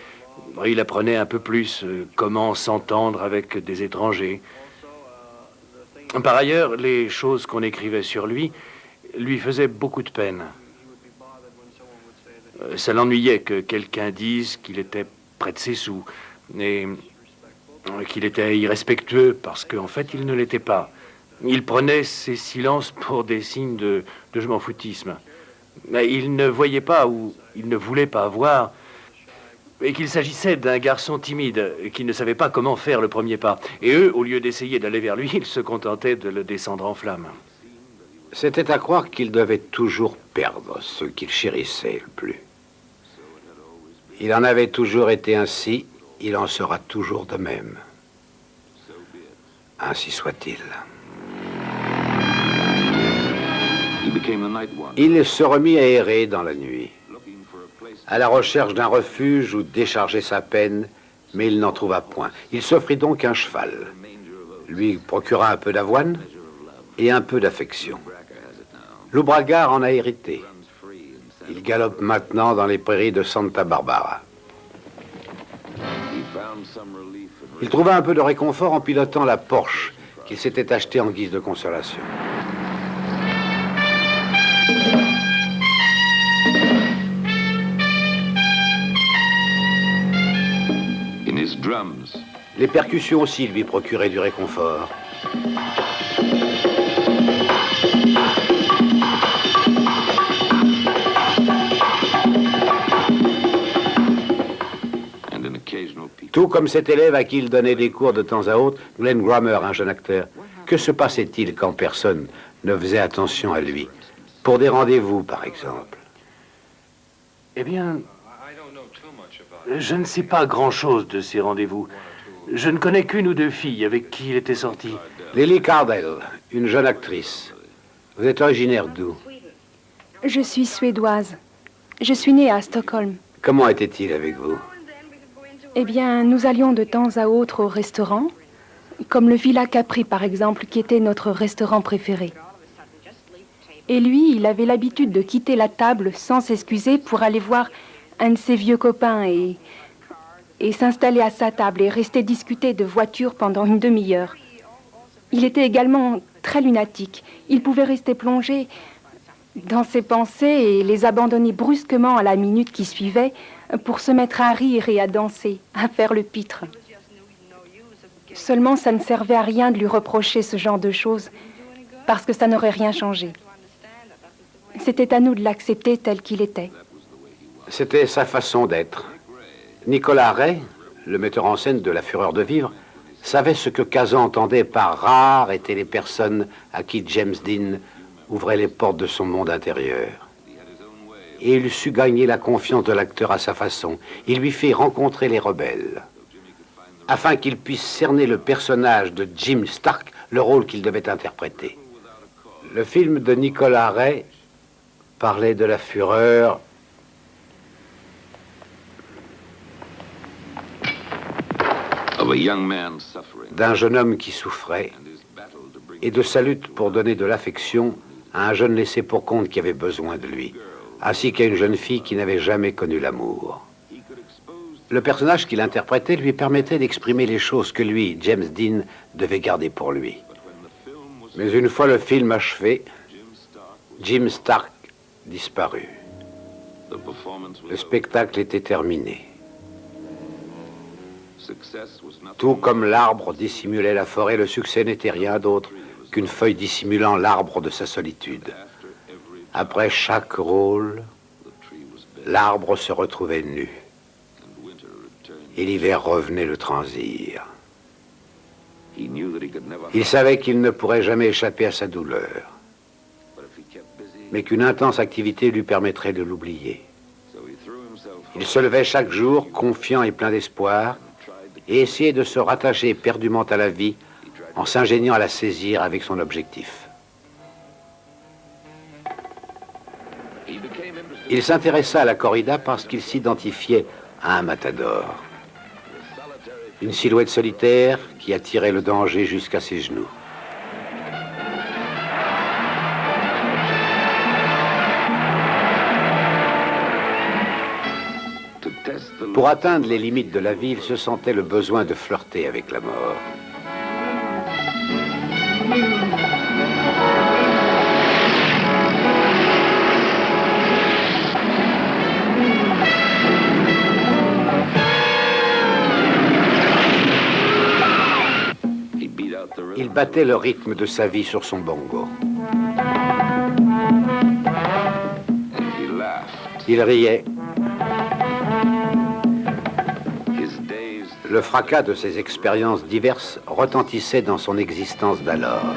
un peu plus comment s'entendre avec des étrangers. Par ailleurs, les choses qu'on écrivait sur lui faisaient beaucoup de peine. Ça l'ennuyait que quelqu'un dise qu'il était près de ses sous et qu'il était irrespectueux parce qu'en fait, il ne l'était pas. Il prenait ses silences pour des signes de je m'en foutisme. Mais il ne voyait pas ou il ne voulait pas voir et qu'il s'agissait d'un garçon timide qui ne savait pas comment faire le premier pas. Et eux, au lieu d'essayer d'aller vers lui, ils se contentaient de le descendre en flammes. C'était à croire qu'il devait toujours perdre ce qu'il chérissait le plus. Il en avait toujours été ainsi, il en sera toujours de même. Ainsi soit-il. Il se remit à errer dans la nuit, à la recherche d'un refuge où décharger sa peine, mais il n'en trouva point. Il s'offrit donc un cheval, lui procura un peu d'avoine et un peu d'affection. L'Oubragar en a hérité. Il galope maintenant dans les prairies de Santa Barbara. Il trouva un peu de réconfort en pilotant la Porsche qu'il s'était achetée en guise de consolation. Les percussions aussi lui procuraient du réconfort. Tout comme cet élève à qui il donnait des cours de temps à autre, Glenn Grammer, un jeune acteur. Que se passait-il quand personne ne faisait attention à lui? Pour des rendez-vous, par exemple. Eh bien, je ne sais pas grand-chose de ces rendez-vous. Je ne connais qu'une ou deux filles avec qui il était sorti. Lily Cardell, une jeune actrice. Vous êtes originaire d'où? Je suis suédoise. Je suis née à Stockholm. Comment était-il avec vous? Eh bien, nous allions de temps à autre au restaurant, comme le Villa Capri, par exemple, qui était notre restaurant préféré. Et lui, il avait l'habitude de quitter la table sans s'excuser pour aller voir un de ses vieux copains et s'installer à sa table et rester discuter de voitures pendant une demi-heure. Il était également très lunatique. Il pouvait rester plongé dans ses pensées et les abandonner brusquement à la minute qui suivait pour se mettre à rire et à danser, à faire le pitre. Seulement, ça ne servait à rien de lui reprocher ce genre de choses, parce que ça n'aurait rien changé. C'était à nous de l'accepter tel qu'il était. C'était sa façon d'être. Nicolas Ray, le metteur en scène de La Fureur de vivre, savait ce que Kazan entendait par rares étaient les personnes à qui James Dean ouvrait les portes de son monde intérieur. Et il sut gagner la confiance de l'acteur à sa façon. Il lui fit rencontrer les rebelles, afin qu'il puisse cerner le personnage de Jim Stark, le rôle qu'il devait interpréter. Le film de Nicolas Ray parlait de la fureur d'un jeune homme qui souffrait et de sa lutte pour donner de l'affection à un jeune laissé pour compte qui avait besoin de lui, ainsi qu'à une jeune fille qui n'avait jamais connu l'amour. Le personnage qu'il interprétait lui permettait d'exprimer les choses que lui, James Dean, devait garder pour lui. Mais une fois le film achevé, Jim Stark disparut. Le spectacle était terminé. Tout comme l'arbre dissimulait la forêt, le succès n'était rien d'autre qu'une feuille dissimulant l'arbre de sa solitude. Après chaque rôle, l'arbre se retrouvait nu. Et l'hiver revenait le transir. Il savait qu'il ne pourrait jamais échapper à sa douleur, mais qu'une intense activité lui permettrait de l'oublier. Il se levait chaque jour, confiant et plein d'espoir, et essayait de se rattacher éperdument à la vie en s'ingéniant à la saisir avec son objectif. Il s'intéressa à la corrida parce qu'il s'identifiait à un matador. Une silhouette solitaire qui attirait le danger jusqu'à ses genoux. Pour atteindre les limites de la vie, il se sentait le besoin de flirter avec la mort. Il battait le rythme de sa vie sur son bongo. Il riait. Le fracas de ses expériences diverses retentissait dans son existence d'alors.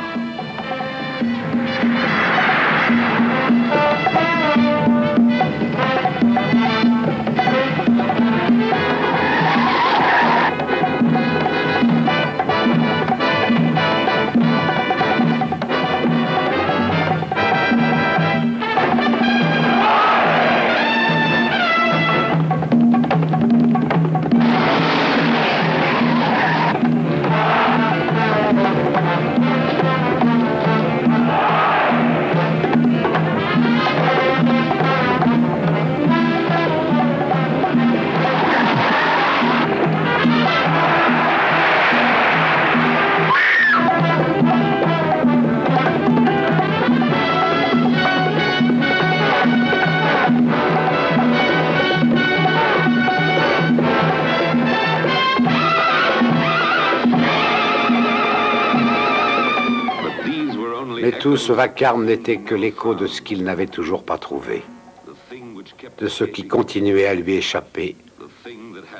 Mais tout ce vacarme n'était que l'écho de ce qu'il n'avait toujours pas trouvé, de ce qui continuait à lui échapper,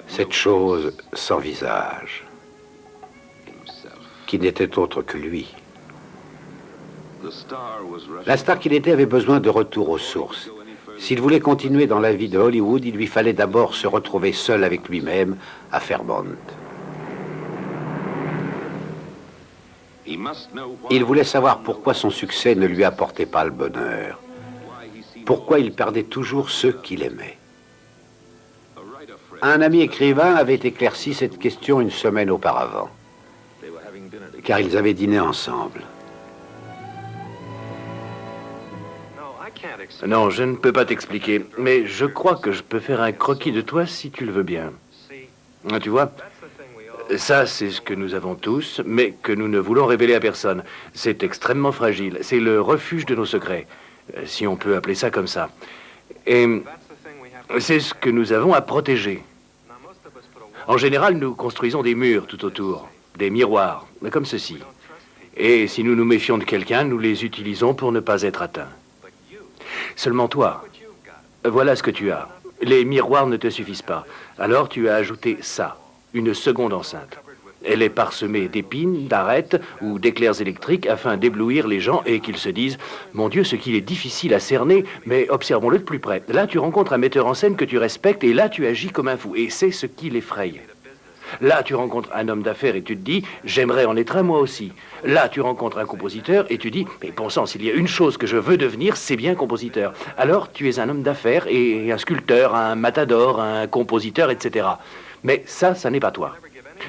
cette chose sans visage, qui n'était autre que lui. La star qu'il était avait besoin de retour aux sources. S'il voulait continuer dans la vie de Hollywood, il lui fallait d'abord se retrouver seul avec lui-même à Fairmont. Il voulait savoir pourquoi son succès ne lui apportait pas le bonheur. Pourquoi il perdait toujours ceux qu'il aimait. Un ami écrivain avait éclairci cette question une semaine auparavant, car ils avaient dîné ensemble. Non, je ne peux pas t'expliquer, mais je crois que je peux faire un croquis de toi si tu le veux bien. Tu vois, ça, c'est ce que nous avons tous, mais que nous ne voulons révéler à personne. C'est extrêmement fragile. C'est le refuge de nos secrets, si on peut appeler ça comme ça. Et c'est ce que nous avons à protéger. En général, nous construisons des murs tout autour. des miroirs, comme ceci. Et si nous nous méfions de quelqu'un, nous les utilisons pour ne pas être atteints. Seulement toi, voilà ce que tu as. Les miroirs ne te suffisent pas. Alors tu as ajouté ça, une seconde enceinte. Elle est parsemée d'épines, d'arêtes ou d'éclairs électriques afin d'éblouir les gens et qu'ils se disent « Mon Dieu, ce qu'il est difficile à cerner, mais observons-le de plus près. » Là, tu rencontres un metteur en scène que tu respectes et là, tu agis comme un fou. Et c'est ce qui l'effraie. Là, tu rencontres un homme d'affaires et tu te dis « J'aimerais en être un moi aussi. » Là, tu rencontres un compositeur et tu dis « Mais bon sang, s'il y a une chose que je veux devenir, c'est bien compositeur. » Alors, tu es un homme d'affaires et un sculpteur, un matador, un compositeur, etc. Mais ça n'est pas toi.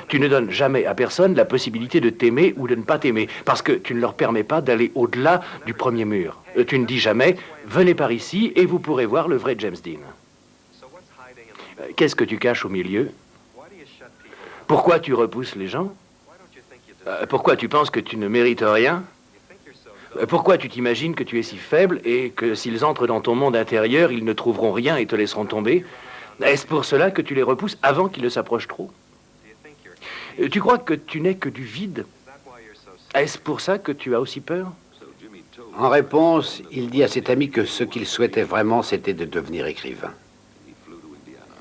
Tu ne donnes jamais à personne la possibilité de t'aimer ou de ne pas t'aimer, parce que tu ne leur permets pas d'aller au-delà du premier mur. Tu ne dis jamais « Venez par ici et vous pourrez voir le vrai James Dean. » Qu'est-ce que tu caches au milieu ? Pourquoi tu repousses les gens? Pourquoi tu penses que tu ne mérites rien? Pourquoi tu t'imagines que tu es si faible et que s'ils entrent dans ton monde intérieur, ils ne trouveront rien et te laisseront tomber? Est-ce pour cela que tu les repousses avant qu'ils ne s'approchent trop? Tu crois que tu n'es que du vide? Est-ce pour ça que tu as aussi peur? En réponse, il dit à cet ami que ce qu'il souhaitait vraiment, c'était de devenir écrivain.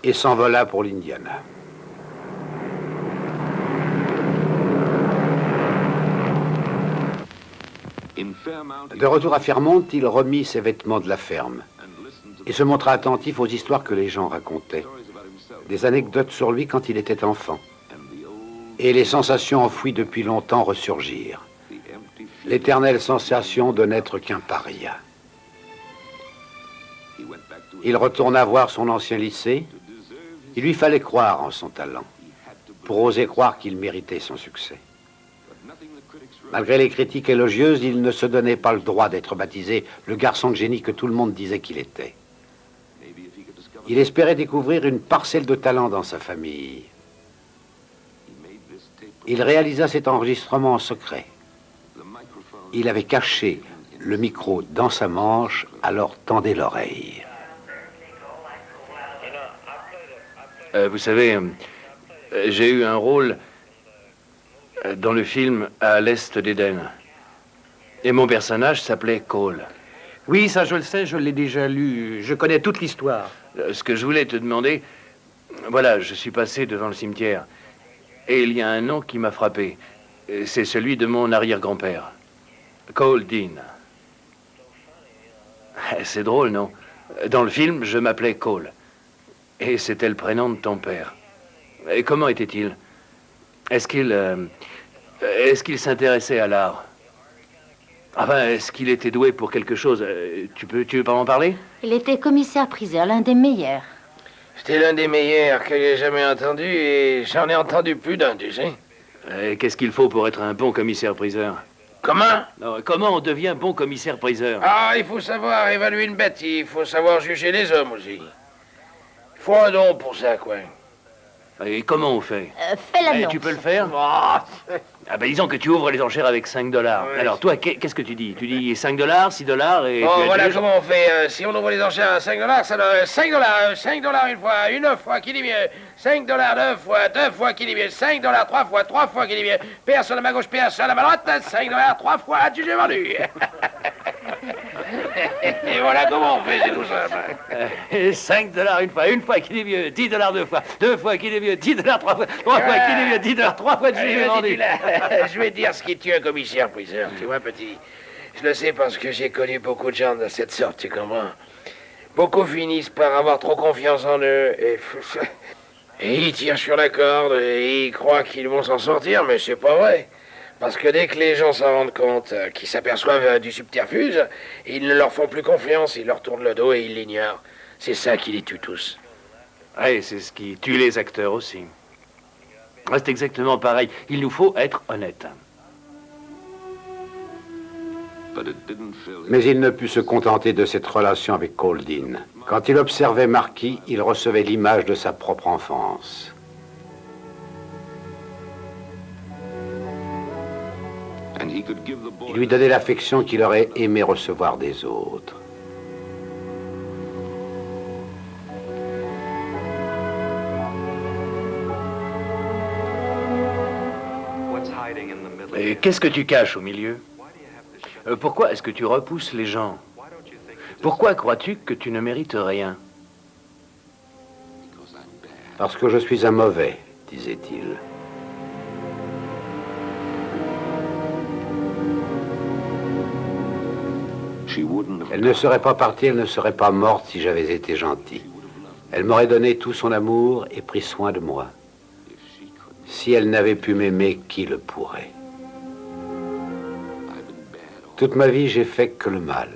Et s'envola pour l'Indiana. De retour à Fairmont, il remit ses vêtements de la ferme et se montra attentif aux histoires que les gens racontaient, des anecdotes sur lui quand il était enfant. Et les sensations enfouies depuis longtemps ressurgirent. L'éternelle sensation de n'être qu'un paria. Il retourna voir son ancien lycée. Il lui fallait croire en son talent, pour oser croire qu'il méritait son succès. Malgré les critiques élogieuses, il ne se donnait pas le droit d'être baptisé le garçon de génie que tout le monde disait qu'il était. Il espérait découvrir une parcelle de talent dans sa famille. Il réalisa cet enregistrement en secret. Il avait caché le micro dans sa manche, alors tendait l'oreille. Vous savez, j'ai eu un rôle dans le film À l'Est d'Éden. Et mon personnage s'appelait Cole. Oui, ça je le sais, je l'ai déjà lu. Je connais toute l'histoire. Ce que je voulais te demander, voilà, je suis passé devant le cimetière. Et il y a un nom qui m'a frappé. C'est celui de mon arrière-grand-père. Cole Dean. C'est drôle, non? Dans le film, je m'appelais Cole. Et c'était le prénom de ton père. Et comment était-il? Est-ce qu'il s'intéressait à l'art? Enfin, est-ce qu'il était doué pour quelque chose? Tu veux pas m'en parler? Il était commissaire-priseur, l'un des meilleurs. C'était l'un des meilleurs que j'ai jamais entendu et j'en ai entendu plus d'un, tu sais. Qu'est-ce qu'il faut pour être un bon commissaire-priseur? Comment? Non, comment on devient bon commissaire-priseur? Ah, il faut savoir évaluer une bête, il faut savoir juger les hommes aussi. Il faut un don pour ça, quoi. Et comment on fait? Fais l'annonce. Tu peux le faire? Ah ben disons que tu ouvres les enchères avec 5 $. Ouais. Alors toi, qu'est-ce que tu dis? Tu dis 5 $, 6 $ et... Bon, voilà comment on fait. Si on ouvre les enchères à 5 $, ça donne 5 $. 5 $ une fois, qui dit mieux? 5 $ deux fois, qui dit mieux? 5 $ trois fois, qui dit mieux? Personne à ma gauche, personne à ma droite. 5 $ trois fois, j'ai vendu. Et voilà comment on fait, c'est tout simple. 5 $ une fois, qui dit mieux? 10 $ deux fois, qui dit mieux? 10 $ trois fois, qui dit mieux? 10 $ trois fois, j'ai vendu. Je vais te dire ce qui tue un commissaire-priseur, tu vois, petit. Je le sais parce que j'ai connu beaucoup de gens de cette sorte, tu comprends. Beaucoup finissent par avoir trop confiance en eux et ils tirent sur la corde et ils croient qu'ils vont s'en sortir, mais c'est pas vrai. Parce que dès que les gens s'en rendent compte, qu'ils s'aperçoivent du subterfuge, ils ne leur font plus confiance, ils leur tournent le dos et ils l'ignorent. C'est ça qui les tue tous. Oui, c'est ce qui tue les acteurs aussi. C'est exactement pareil. Il nous faut être honnêtes. Mais il ne put se contenter de cette relation avec Cole Dean. Quand il observait Marquis, il recevait l'image de sa propre enfance. Il lui donnait l'affection qu'il aurait aimé recevoir des autres. Et qu'est-ce que tu caches au milieu? Pourquoi est-ce que tu repousses les gens? Pourquoi crois-tu que tu ne mérites rien? Parce que je suis un mauvais, disait-il. Elle ne serait pas partie, elle ne serait pas morte si j'avais été gentil. Elle m'aurait donné tout son amour et pris soin de moi. Si elle n'avait pu m'aimer, qui le pourrait? Toute ma vie, j'ai fait que le mal.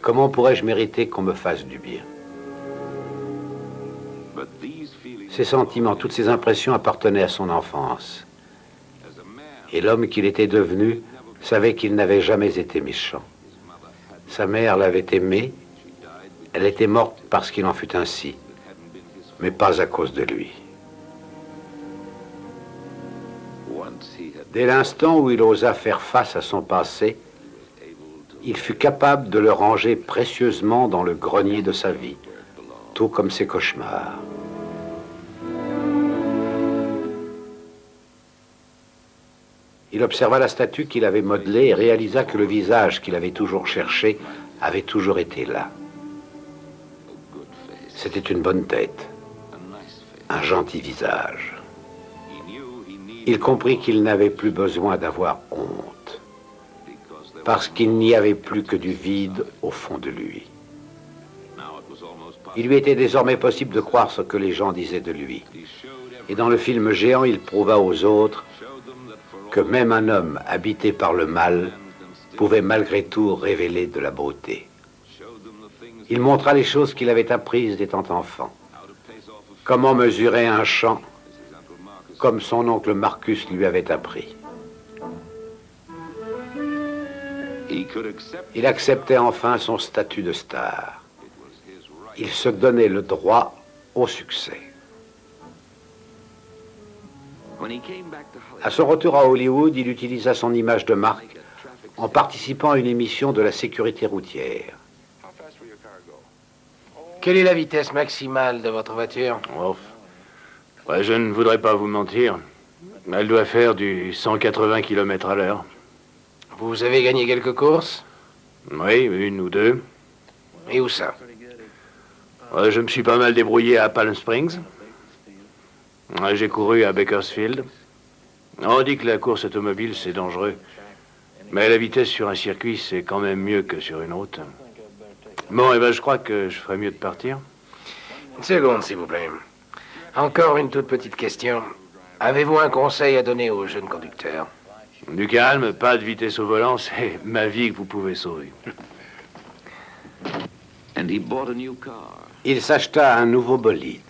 Comment pourrais-je mériter qu'on me fasse du bien? Ces sentiments, toutes ces impressions appartenaient à son enfance. Et l'homme qu'il était devenu savait qu'il n'avait jamais été méchant. Sa mère l'avait aimé. Elle était morte parce qu'il en fut ainsi, mais pas à cause de lui. Dès l'instant où il osa faire face à son passé, il fut capable de le ranger précieusement dans le grenier de sa vie, tout comme ses cauchemars. Il observa la statue qu'il avait modelée et réalisa que le visage qu'il avait toujours cherché avait toujours été là. C'était une bonne tête, un gentil visage. Il comprit qu'il n'avait plus besoin d'avoir honte, parce qu'il n'y avait plus que du vide au fond de lui. Il lui était désormais possible de croire ce que les gens disaient de lui. Et dans le film géant, il prouva aux autres que même un homme habité par le mal pouvait malgré tout révéler de la beauté. Il montra les choses qu'il avait apprises étant enfant. Comment mesurer un champ, comme son oncle Marcus lui avait appris. Il acceptait enfin son statut de star. Il se donnait le droit au succès. À son retour à Hollywood, il utilisa son image de marque en participant à une émission de la sécurité routière. Quelle est la vitesse maximale de votre voiture? Oh. Ouais, je ne voudrais pas vous mentir. Elle doit faire du 180 km à l'heure. Vous avez gagné quelques courses? Oui, une ou deux. Et où ça? Ouais, je me suis pas mal débrouillé à Palm Springs. Ouais, j'ai couru à Bakersfield. On dit que la course automobile, c'est dangereux. Mais la vitesse sur un circuit, c'est quand même mieux que sur une route. Bon, eh ben, je crois que je ferais mieux de partir. Une seconde, s'il vous plaît. Encore une toute petite question. Avez-vous un conseil à donner aux jeunes conducteurs? Du calme, pas de vitesse au volant, c'est ma vie que vous pouvez sauver. Il s'acheta un nouveau bolide.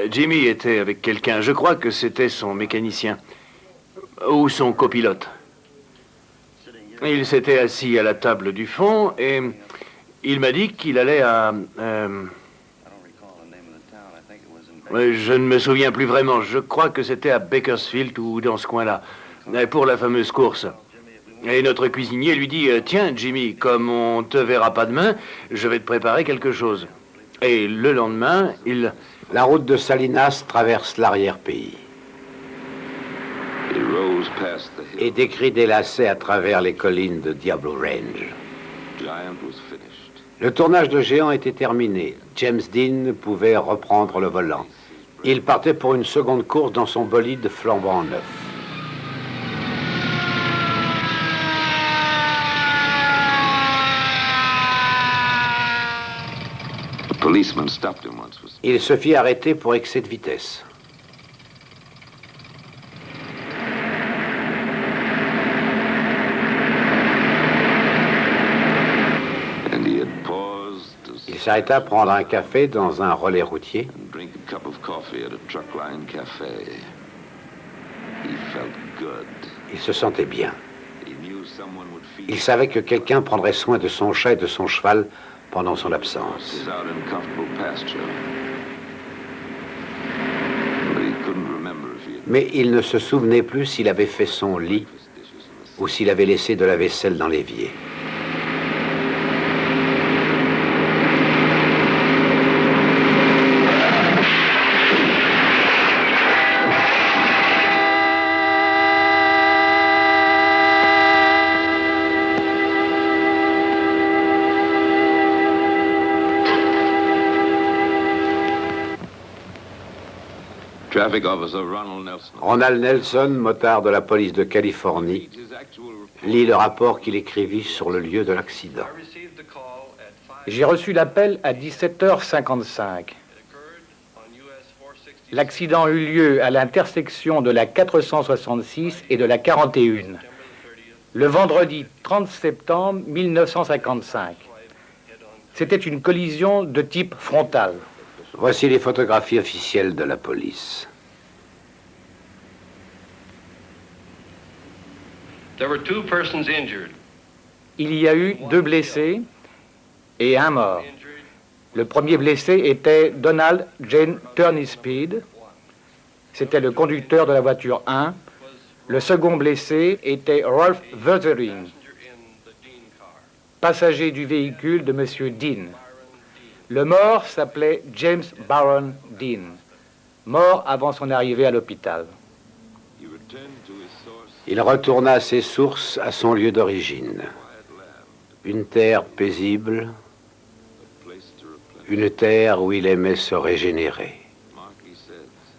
Jimmy était avec quelqu'un, je crois que c'était son mécanicien, ou son copilote. Il s'était assis à la table du fond et il m'a dit qu'il allait à... je ne me souviens plus vraiment, je crois que c'était à Bakersfield ou dans ce coin-là, pour la fameuse course. Et notre cuisinier lui dit, tiens Jimmy, comme on te verra pas demain, je vais te préparer quelque chose. Et le lendemain, La route de Salinas traverse l'arrière-pays. Et des cris délassés à travers les collines de Diablo Range. Le tournage de Géant était terminé. James Dean pouvait reprendre le volant. Il partait pour une seconde course dans son bolide flambant neuf. Il se fit arrêter pour excès de vitesse. Il s'arrêta à prendre un café dans un relais routier. Il se sentait bien. Il savait que quelqu'un prendrait soin de son chat et de son cheval pendant son absence. Mais il ne se souvenait plus s'il avait fait son lit ou s'il avait laissé de la vaisselle dans l'évier. Ronald Nelson, motard de la police de Californie, lit le rapport qu'il écrivit sur le lieu de l'accident. J'ai reçu l'appel à 17h55. L'accident eut lieu à l'intersection de la 466 et de la 41, le vendredi 30 septembre 1955. C'était une collision de type frontal. Voici les photographies officielles de la police. Il y a eu 2 blessés et 1 mort. Le premier blessé était Donald Jane Turnispeed. C'était le conducteur de la voiture 1. Le second blessé était Rolf Wuthering, passager du véhicule de M. Dean. Le mort s'appelait James Baron Dean, mort avant son arrivée à l'hôpital. Il retourna à ses sources, à son lieu d'origine. Une terre paisible, une terre où il aimait se régénérer.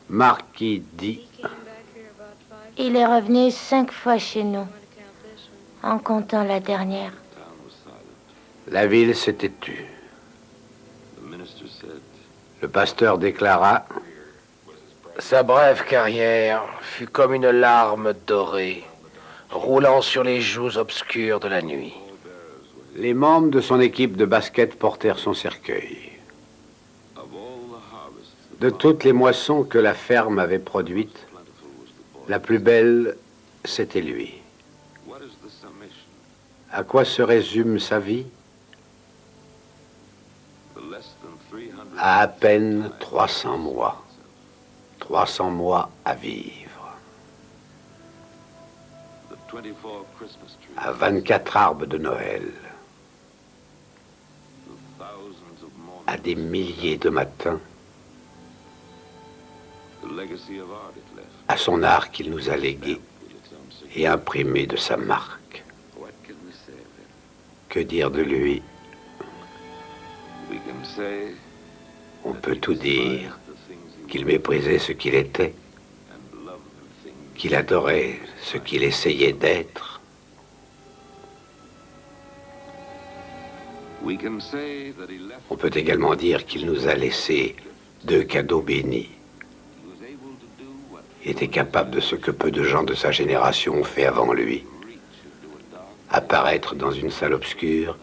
Marquis dit: Il est revenu 5 fois chez nous, en comptant la dernière. La ville s'était tue. Le pasteur déclara: Sa brève carrière fut comme une larme dorée, roulant sur les joues obscures de la nuit. Les membres de son équipe de basket portèrent son cercueil. De toutes les moissons que la ferme avait produites, la plus belle, c'était lui. À quoi se résume sa vie? À peine 300 mois. 300 mois à vivre. À 24 arbres de Noël. À des milliers de matins. À son art qu'il nous a légué et imprimé de sa marque. Que dire de lui? On peut tout dire, qu'il méprisait ce qu'il était, qu'il adorait ce qu'il essayait d'être. On peut également dire qu'il nous a laissé 2 cadeaux bénis. Il était capable de ce que peu de gens de sa génération ont fait avant lui. Apparaître dans une salle obscure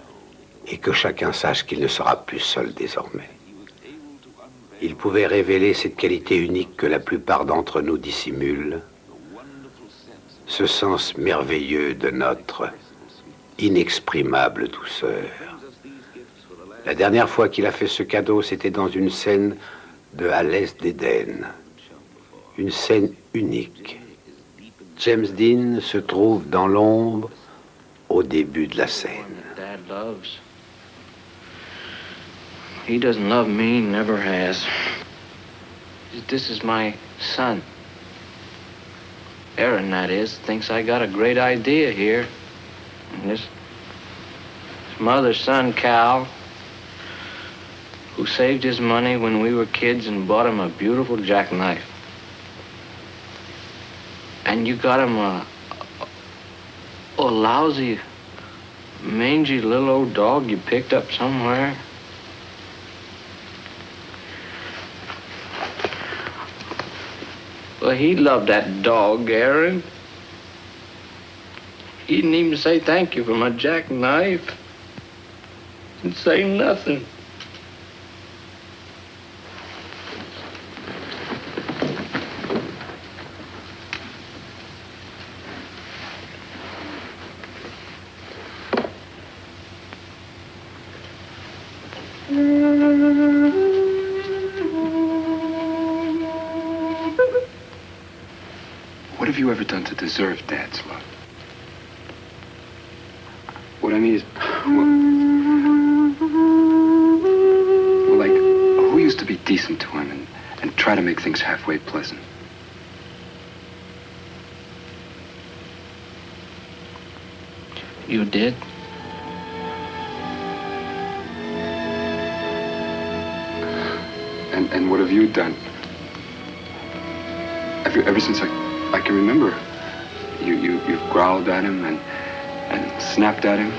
et que chacun sache qu'il ne sera plus seul désormais. Il pouvait révéler cette qualité unique que la plupart d'entre nous dissimulent, ce sens merveilleux de notre inexprimable douceur. La dernière fois qu'il a fait ce cadeau, c'était dans une scène de À l'Est d'Éden. Une scène unique. James Dean se trouve dans l'ombre au début de la scène. He doesn't love me, never has. This is my son. Aaron, that is, thinks I got a great idea here. And this mother's son, Cal, who saved his money when we were kids and bought him a beautiful jackknife. And you got him a lousy, mangy little old dog you picked up somewhere. Well, he loved that dog, Aaron. He didn't even say thank you for my jackknife. Didn't say nothing. What have you ever done to deserve Dad's love? What I mean is, well, like, who used to be decent to him and try to make things halfway pleasant? You did? And what have you done? Ever since I can remember, you've growled at him and snapped at him.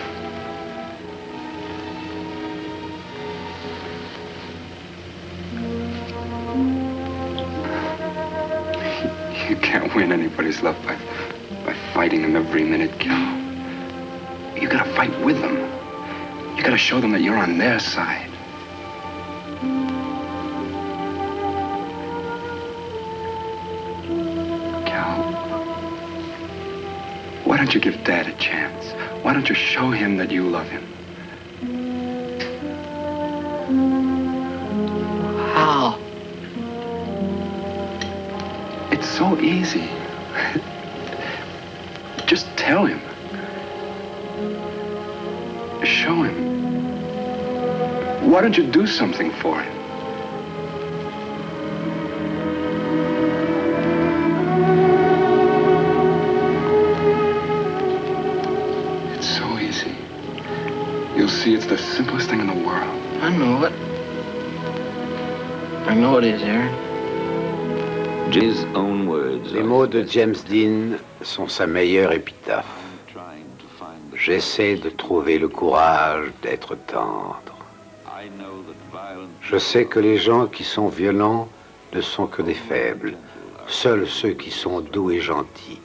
You can't win anybody's love by fighting them every minute, Cal. You gotta fight with them. You gotta show them that you're on their side. Why don't you give Dad a chance? Why don't you show him that you love him? How? It's so easy. Just tell him. Show him. Why don't you do something for him? See, it's the simplest thing in the world. I know it. I know it is, Aaron. His own words. Les mots de James Dean sont sa meilleure épitaphe. J'essaie de trouver le courage d'être tendre. Je sais que les gens qui sont violents ne sont que des faibles. Seuls ceux qui sont doux et gentils